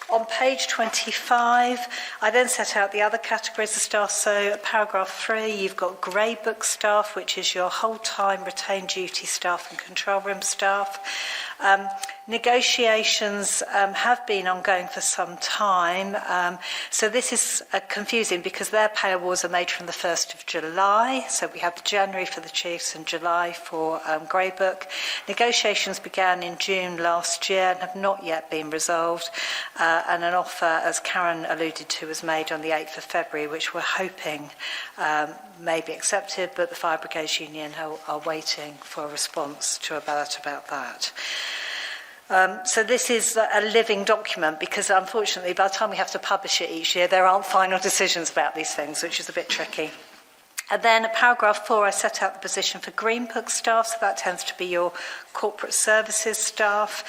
On page 25, I then set out the other categories of staff. So at paragraph 3, you've got grey book staff, which is your whole-time retained duty staff and control room staff. Negotiations have been ongoing for some time. So this is confusing because their pay awards are made from the 1st of July. So we have January for the chiefs and July for grey book. Negotiations began in June last year and have not yet been resolved. And an offer, as Karen alluded to, was made on the 8th of February, which we're hoping may be accepted, but the Fire Brigades Union are waiting for a response to a ballot about that. So this is a living document because, unfortunately, by the time we have to publish it each year, there aren't final decisions about these things, which is a bit tricky. And then at paragraph 4, I set out the position for Green Book staff, so that tends to be your corporate services staff.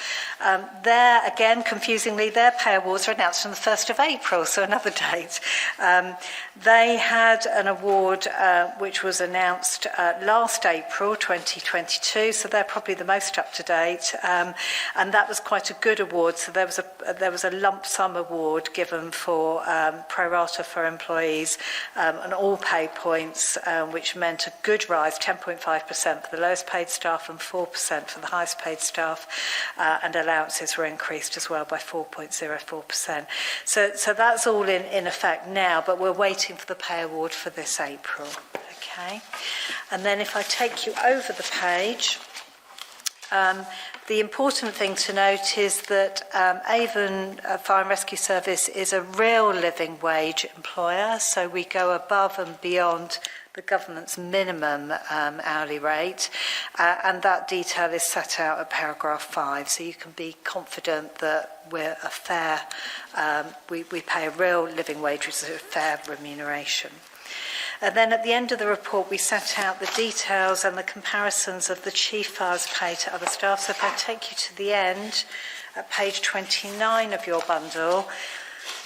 There, again, confusingly, their pay awards are announced on the 1st of April, so another date. They had an award which was announced last April 2022, so they're probably the most up-to-date, and that was quite a good award. So there was a lump sum award given for pro rata for employees and all pay points, which meant a good rise, 10.5% for the lowest paid staff and 4% for the highest paid staff, and allowances were increased as well by 4.04%. So that's all in effect now, but we're waiting for the pay award for this April. Okay, and then if I take you over the page, the important thing to note is that Avon Fire and Rescue Service is a real living wage employer, so we go above and beyond the government's minimum hourly rate, and that detail is set out at paragraph 5, so you can be confident that we're a fair, we pay a real living wage, which is a fair remuneration. And then at the end of the report, we set out the details and the comparisons of the chief fire's pay to other staff. So if I take you to the end, at page 29 of your bundle,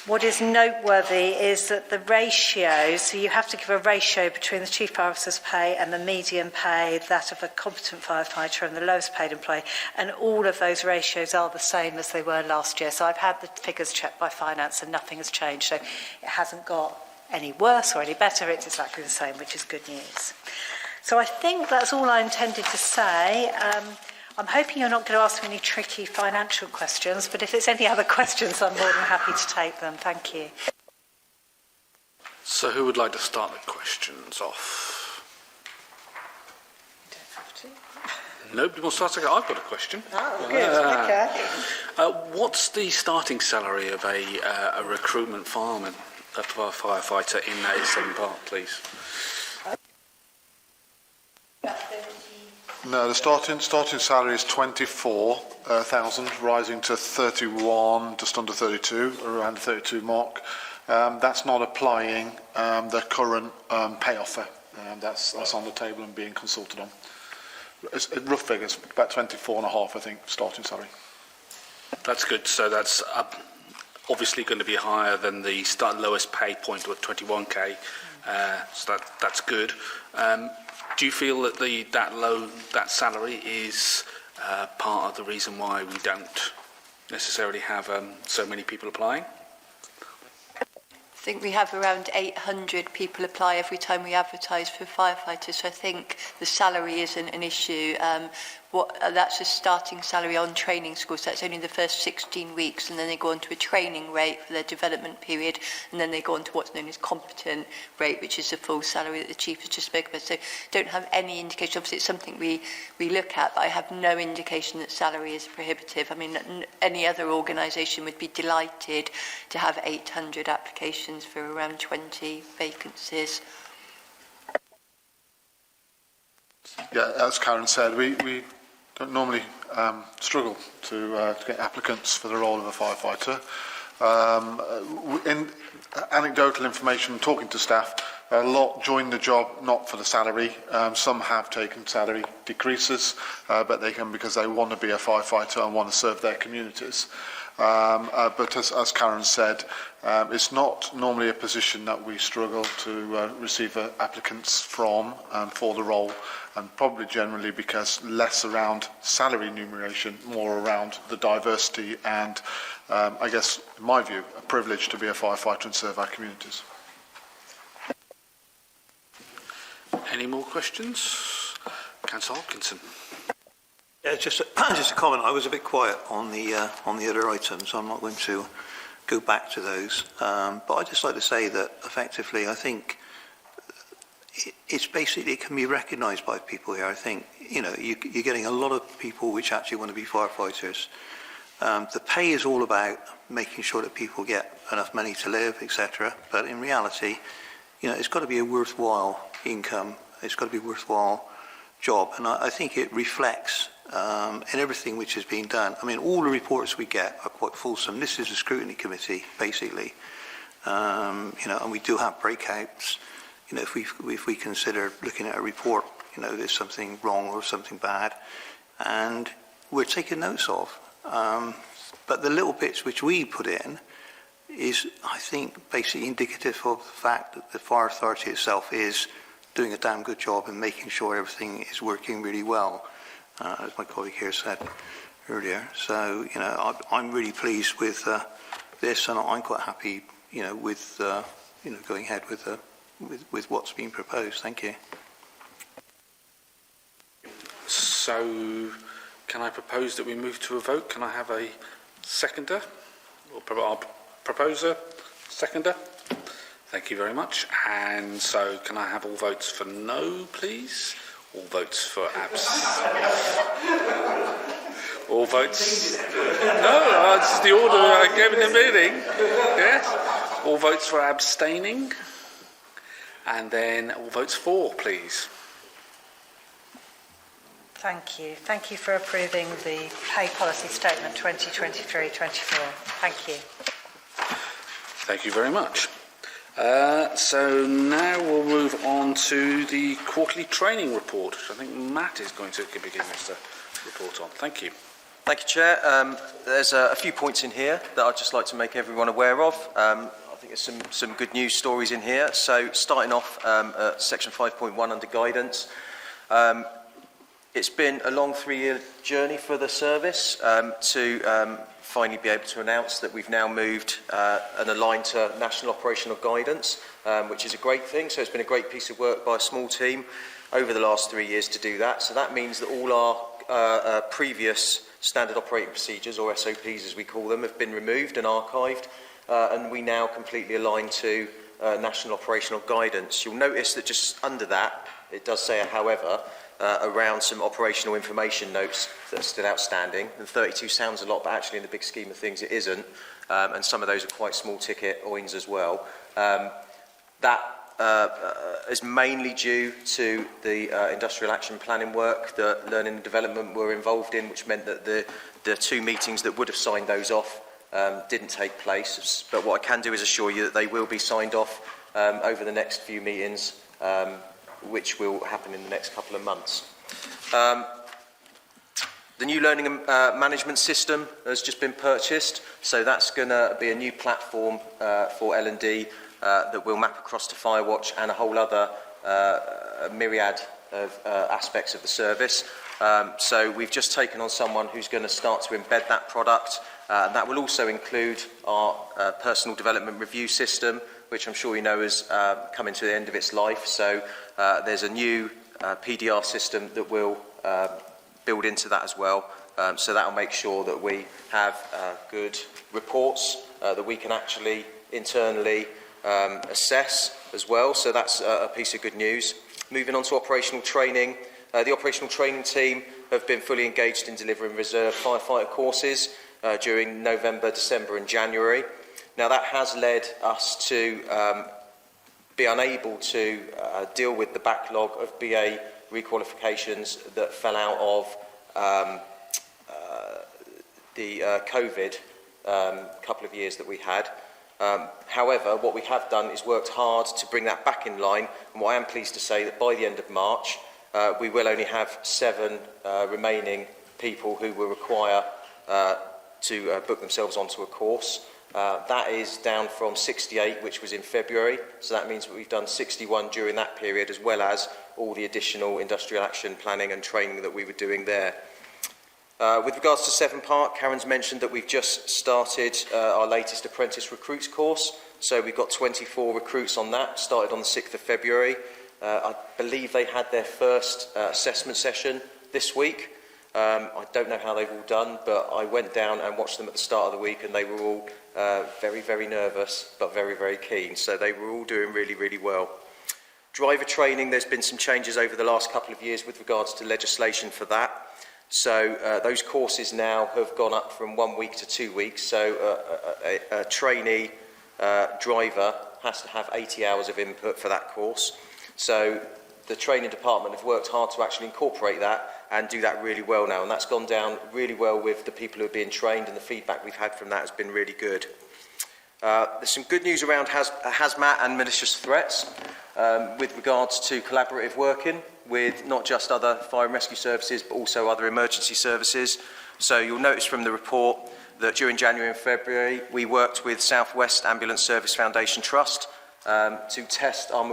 what is noteworthy is that the ratio, so you have to give a ratio between the chief fire officer's pay and the median pay, that of a competent firefighter and the lowest paid employee, and all of those ratios are the same as they were last year. So I've had the figures checked by finance and nothing has changed. So it hasn't got any worse or any better, it's exactly the same, which is good news. So I think that's all I intended to say. I'm hoping you're not going to ask me any tricky financial questions, but if it's any other questions, I'm more than happy to take them. Thank you. So who would like to start the questions off? You don't have to. Nobody wants to start? I've got a question. Oh, good. Okay. What's the starting salary of a recruitment fireman, a firefighter in A7 Park, please? No, the starting salary is 24,000, rising to 31, just under 32, around the 32 mark. That's not applying the current pay offer. That's on the table and being consulted on. It's rough figures, about 24.5, I think, starting salary. That's good. So that's obviously going to be higher than the lowest pay point of 21k. So that's good. Do you feel that that salary is part of the reason why we don't necessarily have so many people applying? I think we have around 800 people apply every time we advertise for firefighters, so I think the salary isn't an issue. That's a starting salary on training school, so that's only the first 16 weeks, and then they go on to a training rate for their development period, and then they go on to what's known as competent rate, which is the full salary that the chief has just spoken about. So don't have any indication. Obviously it's something we look at, but I have no indication that salary is prohibitive. I mean, any other organisation would be delighted to have 800 applications for around 20 vacancies. Yeah, as Karen said, we don't normally struggle to get applicants for the role of a firefighter. In anecdotal information, talking to staff, a lot join the job not for the salary. Some have taken salary decreases, but they can because they want to be a firefighter and want to serve their communities. But as Karen said, it's not normally a position that we struggle to receive applicants from for the role, and probably generally because less around salary remuneration, more around the diversity and, I guess, in my view, a privilege to be a firefighter and serve our communities. Any more questions? Councillor Hopkinson. Yeah, just a comment. I was a bit quiet on the other items. I'm not going to go back to those. But I'd just like to say that effectively, I think it's basically, it can be recognised by people here. I think, you're getting a lot of people which actually want to be firefighters. The pay is all about making sure that people get enough money to live, etc. But in reality, it's got to be a worthwhile income. It's got to be a worthwhile job. And I think it reflects in everything which has been done. I mean, all the reports we get are quite fulsome. This is a scrutiny committee, basically. And we do have breakouts. If we consider looking at a report, there's something wrong or something bad, and we're taking notes of. But the little bits which we put in is, I think, basically indicative of the fact that the fire authority itself is doing a damn good job and making sure everything is working really well, as my colleague here said earlier. So, I'm really pleased with this, and I'm quite happy, with going ahead with what's been proposed. Thank you. So, can I propose that we move to a vote? Can I have a seconder? Or our proposer, seconder? Thank you very much. And so, can I have all votes for no, please? All votes for all votes... No, this is the order I gave in the meeting. Yes. All votes for abstaining? And then all votes for, please. Thank you. Thank you for approving the Pay Policy Statement 2023-24. Thank you. Thank you very much. So now we'll move on to the quarterly training report, which I think Matt is going to be giving us a report on. Thank you. Thank you, Chair. There's a few points in here that I'd just like to make everyone aware of. I think there's some good news stories in here. So starting off at section 5.1 under guidance. It's been a long 3-year journey for the service to finally be able to announce that we've now moved and aligned to national operational guidance, which is a great thing. So it's been a great piece of work by a small team over the last 3 years to do that. So that means that all our previous standard operating procedures, or SOPs as we call them, have been removed and archived, and we now completely align to national operational guidance. You'll notice that just under that, it does say a however, around some operational information notes that are still outstanding. And 32 sounds a lot, but actually in the big scheme of things it isn't. And some of those are quite small ticket OINs as well. That is mainly due to the industrial action planning work that Learning and Development were involved in, which meant that the 2 meetings that would have signed those off didn't take place. But what I can do is assure you that they will be signed off over the next few meetings, which will happen in the next couple of months. The new learning and management system has just been purchased, so that's going to be a new platform for L&D that will map across to Firewatch and a whole other myriad of aspects of the service. So we've just taken on someone who's going to start to embed that product, and that will also include our personal development review system, which I'm sure you know is coming to the end of its life. So there's a new PDR system that will build into that as well. So that will make sure that we have good reports that we can actually internally assess as well. So that's a piece of good news. Moving on to operational training. The operational training team have been fully engaged in delivering reserve firefighter courses during November, December and January. Now that has led us to be unable to deal with the backlog of BA requalifications that fell out of the COVID couple of years that we had. However, what we have done is worked hard to bring that back in line, and what I am pleased to say that by the end of March we will only have 7 remaining people who will require to book themselves onto a course. That is down from 68, which was in February, so that means that we've done 61 during that period, as well as all the additional industrial action planning and training that we were doing there. With regards to Severn Park, Karen's mentioned that we've just started our latest apprentice recruits course, so we've got 24 recruits on that, started on the 6th of February. I believe they had their first assessment session this week. I don't know how they've all done, but I went down and watched them at the start of the week, and they were all very, very nervous, but very, very keen. So they were all doing really, really well. Driver training, there's been some changes over the last couple of years with regards to legislation for that. So those courses now have gone up from 1 week to 2 weeks. So a trainee driver has to have 80 hours of input for that course. So the training department have worked hard to actually incorporate that and do that really well now, and that's gone down really well with the people who are being trained, and the feedback we've had from that has been really good. There's some good news around hazmat and malicious threats with regards to collaborative working with not just other fire and rescue services but also other emergency services. So you'll notice from the report that during January and February we worked with South West Ambulance Service Foundation Trust to test our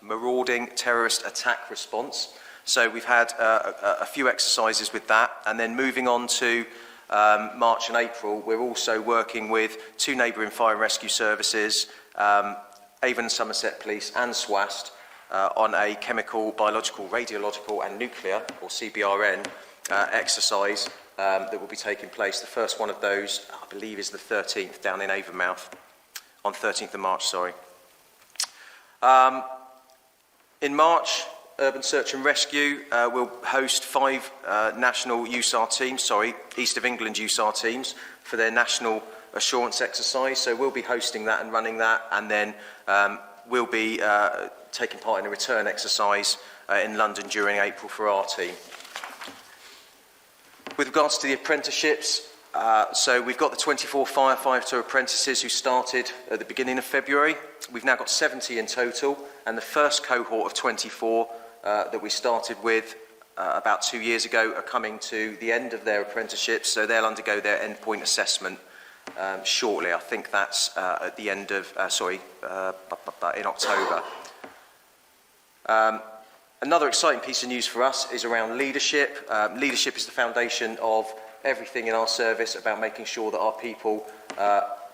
marauding terrorist attack response. So we've had a few exercises with that, and then moving on to March and April, we're also working with 2 neighbouring fire and rescue services, Avon and Somerset Police and SWAST, on a chemical, biological, radiological and nuclear, or CBRN, exercise that will be taking place. The first one of those, I believe, is the 13th down in Avonmouth, on 13th of March, sorry. In March, Urban Search and Rescue will host 5 national USAR teams, East of England USAR teams, for their national assurance exercise. So we'll be hosting that and running that, and then will be taking part in a return exercise in London during April for our team. With regards to the apprenticeships, so we've got the 24 firefighter apprentices who started at the beginning of February. We've now got 70 in total, and the first cohort of 24 that we started with about 2 years ago are coming to the end of their apprenticeships, so they'll undergo their endpoint assessment shortly. I think that's at the end of, in October. Another exciting piece of news for us is around leadership. Leadership is the foundation of everything in our service, about making sure that our people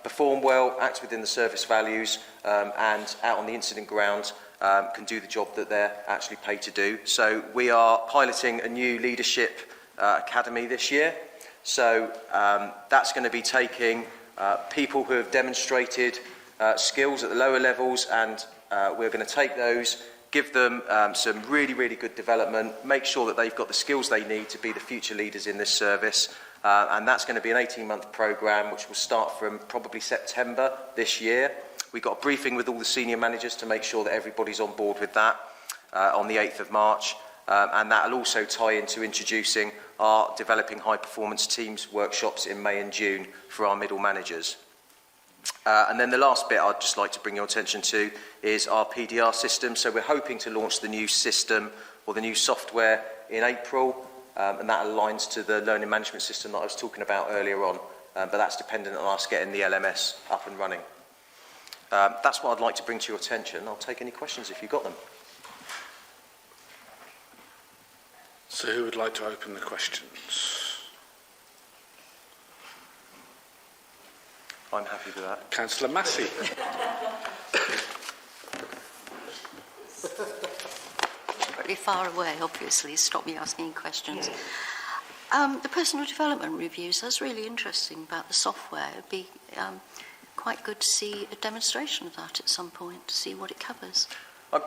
perform well, act within the service values, and out on the incident ground can do the job that they're actually paid to do. So we are piloting a new leadership academy this year. So that's going to be taking people who have demonstrated skills at the lower levels, and we're going to take those, give them some really, really good development, make sure that they've got the skills they need to be the future leaders in this service. And that's going to be an 18-month programme which will start from probably September this year. We've got a briefing with all the senior managers to make sure that everybody's on board with that on the 8th of March. And that will also tie into introducing our developing high-performance teams workshops in May and June for our middle managers. And then the last bit I'd just like to bring your attention to is our PDR system. So we're hoping to launch the new system or the new software in April, and that aligns to the learning management system that I was talking about earlier on, but that's dependent on us getting the LMS up and running. That's what I'd like to bring to your attention. I'll take any questions if you've got them. So who would like to open the questions? I'm happy with that. Councillor Massey. Pretty far away, obviously, stop me asking questions. The personal development reviews, that's really interesting about the software. It'd be quite good to see a demonstration of that at some point, to see what it covers.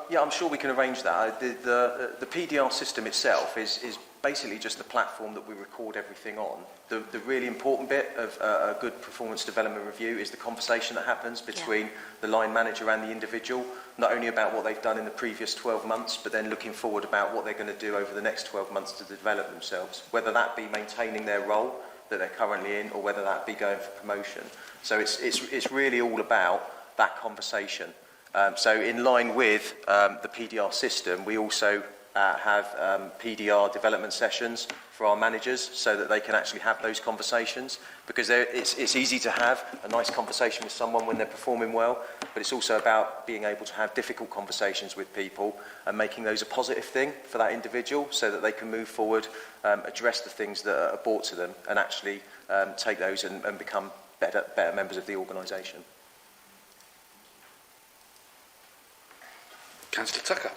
Yeah, I'm sure we can arrange that. The PDR system itself is basically just the platform that we record everything on. The really important bit of a good performance development review is the conversation that happens between the line manager and the individual, not only about what they've done in the previous 12 months, but then looking forward about what they're going to do over the next 12 months to develop themselves, whether that be maintaining their role that they're currently in, or whether that be going for promotion. So it's really all about that conversation. So in line with the PDR system, we also have PDR development sessions for our managers so that they can actually have those conversations, because it's easy to have a nice conversation with someone when they're performing well, but it's also about being able to have difficult conversations with people and making those a positive thing for that individual so that they can move forward, address the things that are brought to them, and actually take those and become better members of the organisation. Councillor Tucker.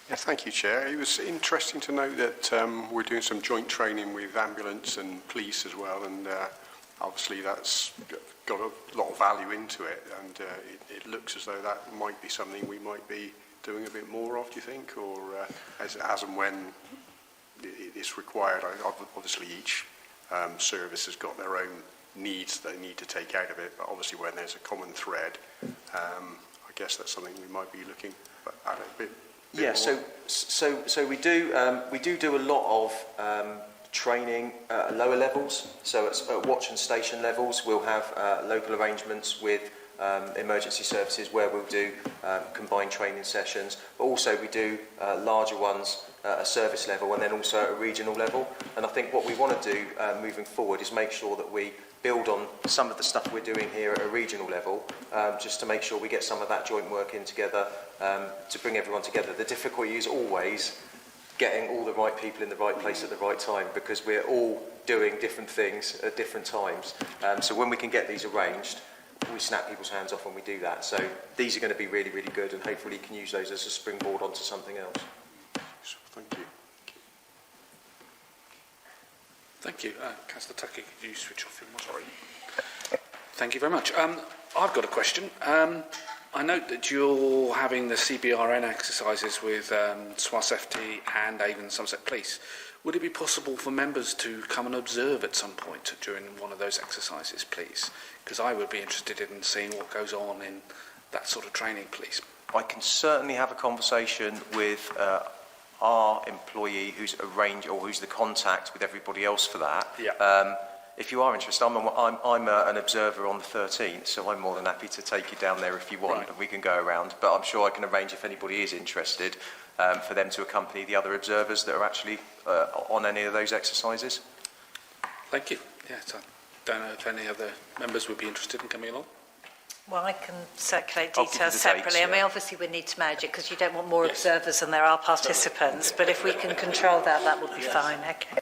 Yeah, thank you, Chair. It was interesting to note that we're doing some joint training with ambulance and police as well, and obviously that's got a lot of value into it, and it looks as though that might be something we might be doing a bit more of, do you think, or as and when it's required? Obviously each service has got their own needs they need to take out of it, but obviously when there's a common thread, I guess that's something we might be looking at a bit. Yeah, so we do a lot of training at lower levels. So at watch and station levels, we'll have local arrangements with emergency services where we'll do combined training sessions, but also we do larger ones at a service level and then also at a regional level. And I think what we want to do moving forward is make sure that we build on some of the stuff we're doing here at a regional level, just to make sure we get some of that joint work in together, to bring everyone together. The difficulty is always getting all the right people in the right place at the right time, because we're all doing different things at different times. So when we can get these arranged, we snap people's hands off when we do that. So these are going to be really, really good, and hopefully you can use those as a springboard onto something else. Thank you. Thank you. Councillor Tucker, could you switch off your mic? Sorry. Thank you very much. I've got a question. I note that you're having the CBRN exercises with SWASFT and Avon Somerset Police. Would it be possible for members to come and observe at some point during one of those exercises, please? Because I would be interested in seeing what goes on in that sort of training, please? I can certainly have a conversation with our employee who's arranged or who's the contact with everybody else for that. Yeah. If you are interested, I'm an observer on the 13th, so I'm more than happy to take you down there if you want, Right. and we can go around. But I'm sure I can arrange, if anybody is interested, for them to accompany the other observers that are actually on any of those exercises. Thank you. Yes, I don't know if any other members would be interested in coming along. Well, I can circulate I'll give you details the separately. dates, I mean, yeah. obviously we need to manage it because you don't want more observers than there are participants, but if we can control that, that would be fine. Okay.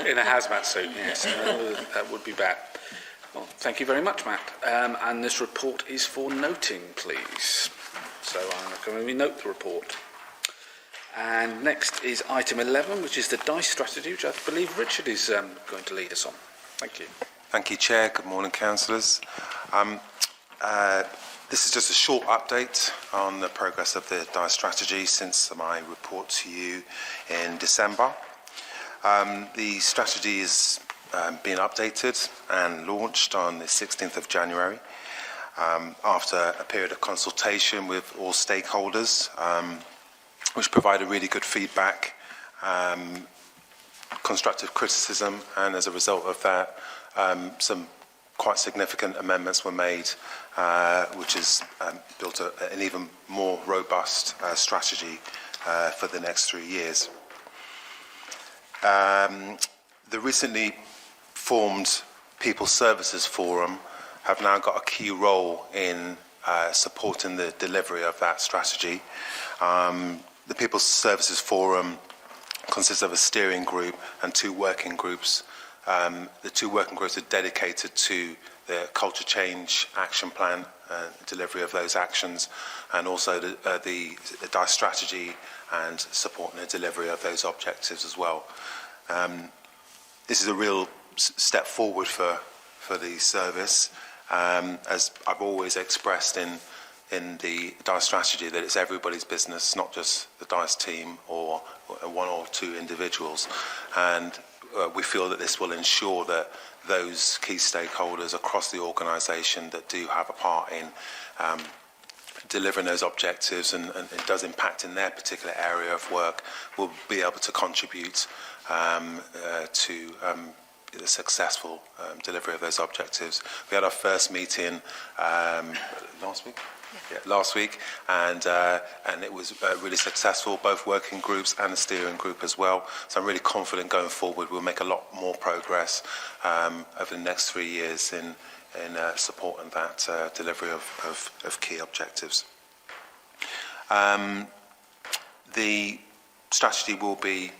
In a hazmat suit, yes. That would be bad. Well, thank you very much, Matt. And this report is for noting, please. So I'm going to note the report. And next is item 11, which is the DICE strategy, which I believe Richard is going to lead us on. Thank you. Thank you, Chair. Good morning, councillors. This is just a short update on the progress of the DICE strategy since my report to you in December. The strategy is being updated and launched on the 16th of January after a period of consultation with all stakeholders, which provided really good feedback, constructive criticism, and as a result of that, some quite significant amendments were made, which has built an even more robust strategy for the next 3 years. The recently formed People Services Forum have now got a key role in supporting the delivery of that strategy. The People Services Forum consists of a steering group and 2 working groups. The 2 working groups are dedicated to the culture change action plan, delivery of those actions, and also the DICE strategy and supporting the delivery of those objectives as well. This is a real step forward for the service, as I've always expressed in the DICE strategy, that it's everybody's business, not just the DICE team or 1 or 2 individuals. And we feel that this will ensure that those key stakeholders across the organisation that do have a part in delivering those objectives and it does impact in their particular area of work will be able to contribute to the successful delivery of those objectives. We had our first meeting last week? Yeah, last week, and it was really successful, both working groups and the steering group as well. So I'm really confident going forward we'll make a lot more progress over the next 3 years in supporting that delivery of key objectives. The strategy will be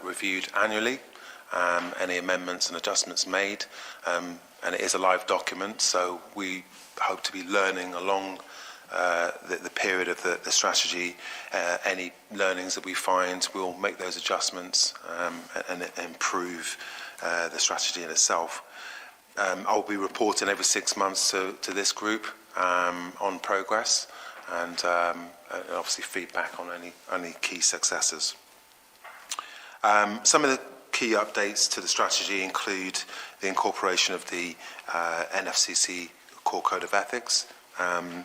reviewed annually, any amendments and adjustments made, and it is a live document, so we hope to be learning along the period of the strategy. Any learnings that we find, we'll make those adjustments and improve the strategy in itself. I'll be reporting every 6 months to this group on progress and obviously feedback on any key successes. Some of the key updates to the strategy include the incorporation of the NFCC Core Code of Ethics,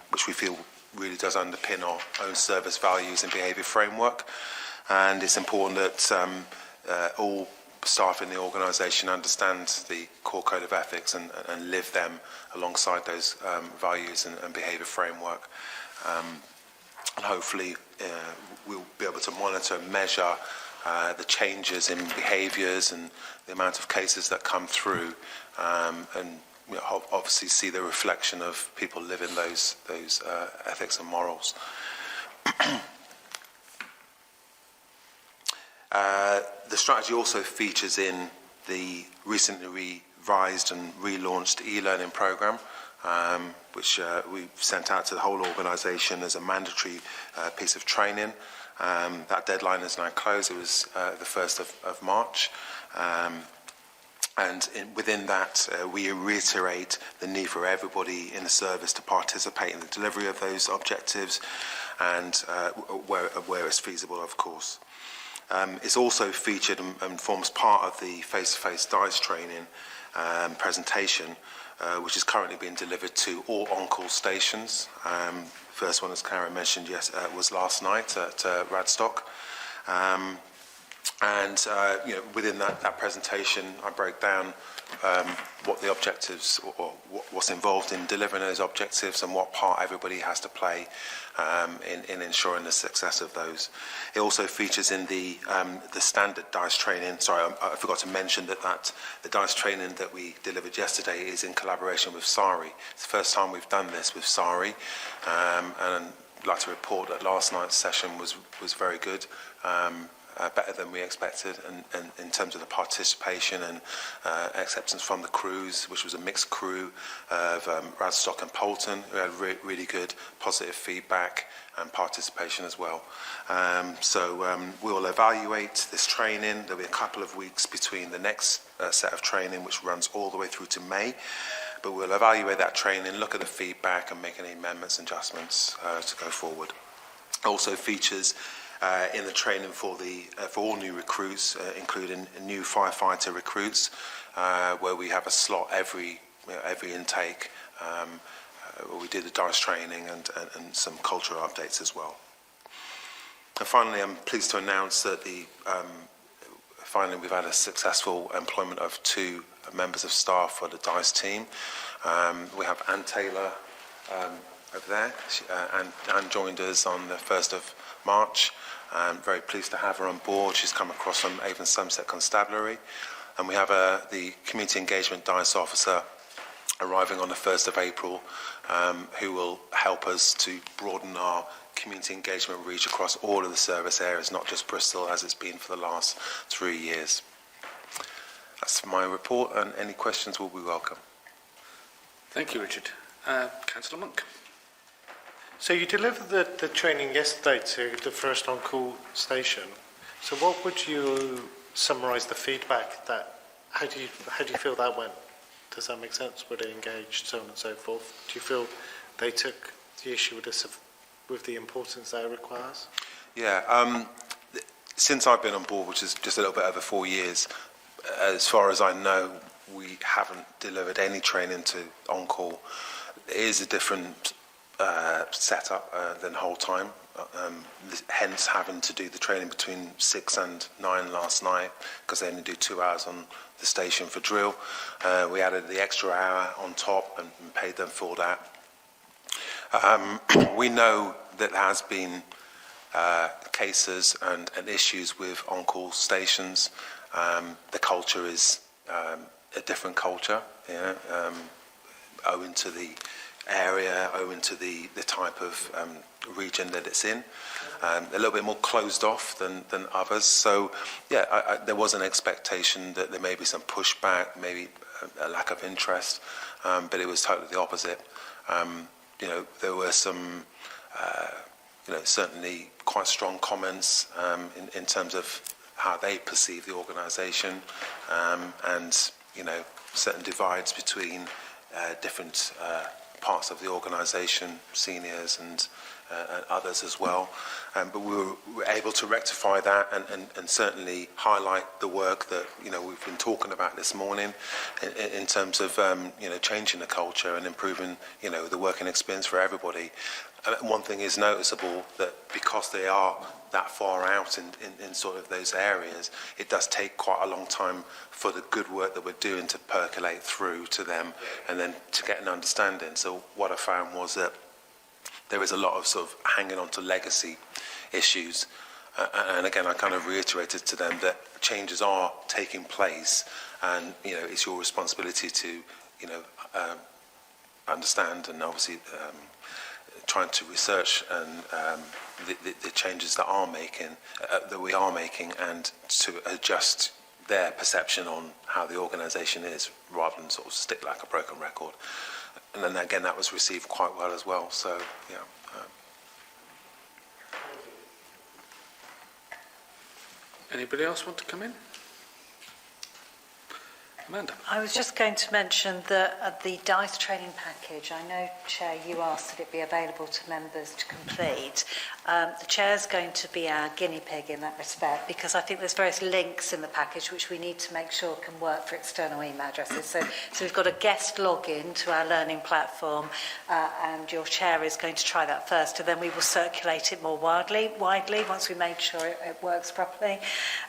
which we feel really does underpin our own service values and behaviour framework. And it's important that all staff in the organisation understand the Core Code of Ethics and live them alongside those values and behaviour framework. And hopefully we'll be able to monitor and measure the changes in behaviours and the amount of cases that come through, and obviously see the reflection of people living those ethics and morals. The strategy also features in the recently revised and relaunched e-learning programme, which we've sent out to the whole organisation as a mandatory piece of training. That deadline is now closed. It was the 1st of March. And within that, we reiterate the need for everybody in the service to participate in the delivery of those objectives, and where it's feasible, of course. It's also featured and forms part of the face-to-face DICE training presentation, which is currently being delivered to all on-call stations. First one, as Karen mentioned, was last night at Radstock. Within that presentation, I broke down what the objectives or what's involved in delivering those objectives and what part everybody has to play in ensuring the success of those. It also features in the standard DICE training. Sorry, I forgot to mention that the DICE training that we delivered yesterday is in collaboration with SARI. It's the first time we've done this with SARI, and I'd like to report that last night's session was very good. Better than we expected, and in terms of the participation and acceptance from the crews, which was a mixed crew of Radstock and Poulton. We had really good positive feedback and participation as well. We will evaluate this training. There'll be a couple of weeks between the next set of training, which runs all the way through to May. But we'll evaluate that training, look at the feedback and make any amendments and adjustments to go forward. It also features in the training for all new recruits, including new firefighter recruits, where we have a slot every intake. Where we do the DICE training and some cultural updates as well. And finally, I'm pleased to announce that finally we've had a successful employment of 2 members of staff for the DICE team. We have Anne Taylor over there. Anne joined us on the 1st of March. I'm very pleased to have her on board. She's come across from Avon Somerset Constabulary. And we have the Community Engagement DICE officer arriving on the 1st of April, who will help us to broaden our community engagement reach across all of the service areas, not just Bristol, as it's been for the last 3 years. That's my report, and any questions will be welcome. Thank you, Richard. Councillor Monk. So you delivered the training yesterday to the first on-call station. So what would you summarise the feedback that? How do you feel that went? Does that make sense? Were they engaged, so on and so forth? Do you feel they took the issue with the importance that it requires? Yeah. Since I've been on board, which is just a little bit over 4 years, as far as I know, we haven't delivered any training to on-call. It is a different setup than whole time, hence having to do the training between 6 and 9 last night, because they only do 2 hours on the station for drill. We added the extra hour on top and paid them for that. We know that there has been cases and issues with on-call stations. The culture is a different culture, owing to the area, owing to the type of region that it's in. A little bit more closed off than others. So, yeah, there was an expectation that there may be some pushback, maybe a lack of interest, but it was totally the opposite. There were some, certainly quite strong comments in terms of how they perceive the organisation, and, certain divides between different parts of the organisation, seniors and others as well. But we were able to rectify that and certainly highlight the work that we've been talking about this morning in terms of changing the culture and improving the working experience for everybody. And one thing is noticeable, that because they are that far out in sort of those areas, it does take quite a long time for the good work that we're doing to percolate through to them and then to get an understanding. So what I found was that there is a lot of sort of hanging on to legacy issues. And again, I kind of reiterated to them that changes are taking place, and it's your responsibility to understand and obviously trying to research and the changes that we are making, and to adjust their perception on how the organisation is, rather than sort of stick like a broken record. And then again, that was received quite well as well. So yeah. Anybody else want to come in? Amanda. I was just going to mention that the DICE training package, I know, Chair, you asked that it be available to members to complete. The Chair's going to be our guinea pig in that respect, because I think there's various links in the package which we need to make sure can work for external email addresses. So we've got a guest login to our learning platform, and your Chair is going to try that first, and then we will circulate it more widely once we make sure it works properly.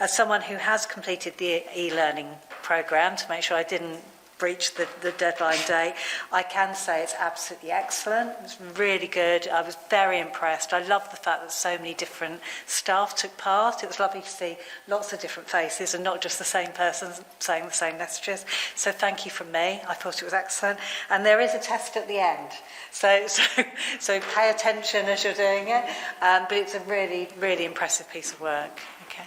As someone who has completed the e-learning programme, to make sure I didn't breach the deadline date, I can say it's absolutely excellent. It's really good. I was very impressed. I love the fact that so many different staff took part. It was lovely to see lots of different faces and not just the same person saying the same messages. So thank you from me. I thought it was excellent. And there is a test at the end. So pay attention as you're doing it. But it's a really, really impressive piece of work. Okay.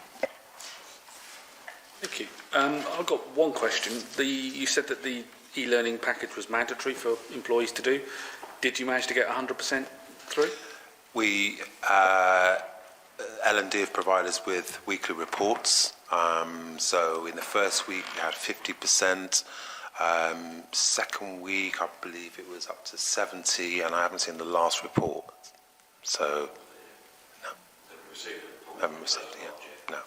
Thank you. I've got one question. You said that the e-learning package was mandatory for employees to do. Did you manage to get 100% through? We, L&D have provided us with weekly reports. So in the first week we had 50%. Second week I believe it was up to 70, and I haven't seen the last report. So, no. Haven't received it yet. No.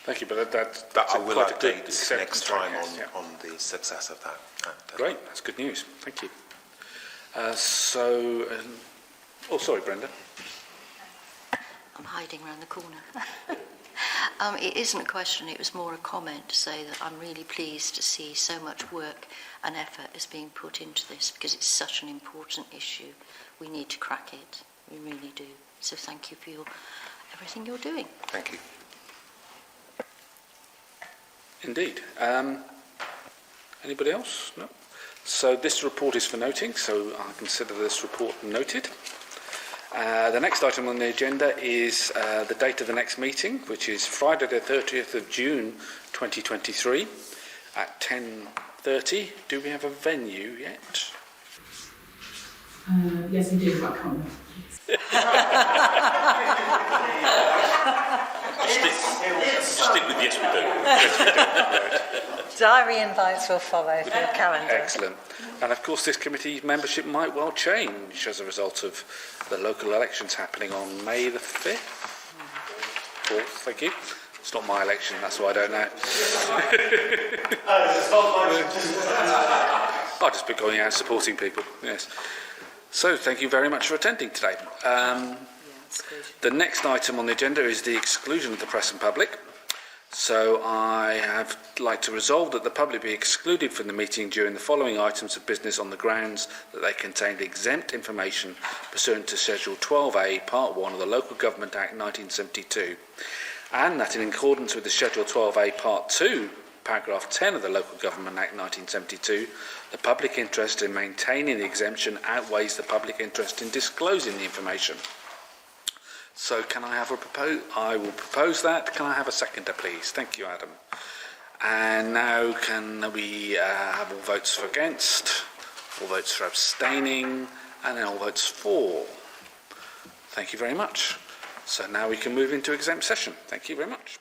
Thank you, but that's I will quite a good update next time yeah. on the success of that. Great, that's good news. Thank you. Oh, sorry, Brenda. I'm hiding around the corner. It isn't a question, it was more a comment to say that I'm really pleased to see so much work and effort is being put into this, because it's such an important issue. We need to crack it. We really do. So thank you for everything you're doing. Thank you. Indeed. Anybody else? No? So this report is for noting, so I consider this report noted. The next item on the agenda is the date of the next meeting, which is Friday the 30th of June 2023 at 10:30. Do we have a venue yet? Yes, we do, but I can't remember. Just stick with yes, we do. Diary invites will follow for your calendar. Excellent. And of course, this committee's membership might well change as a result of the local elections happening on May the 5th. 4th, thank you. It's not my election, that's why I don't know. I'll just be going out and supporting people, yes. So, thank you very much for attending today. The next item on the agenda is the exclusion of the press and public. So I have like to resolve that the public be excluded from the meeting during the following items of business on the grounds that they contained exempt information pursuant to Schedule 12A, Part 1 of the Local Government Act 1972, and that in accordance with the Schedule 12A, Part 2, Paragraph 10 of the Local Government Act 1972, the public interest in maintaining the exemption outweighs the public interest in disclosing the information. So can I have I will propose that. Can I have a seconder, please? Thank you, Adam. And now can we have all votes for against, all votes for abstaining, and then all votes for? Thank you very much. So now we can move into exempt session. Thank you very much.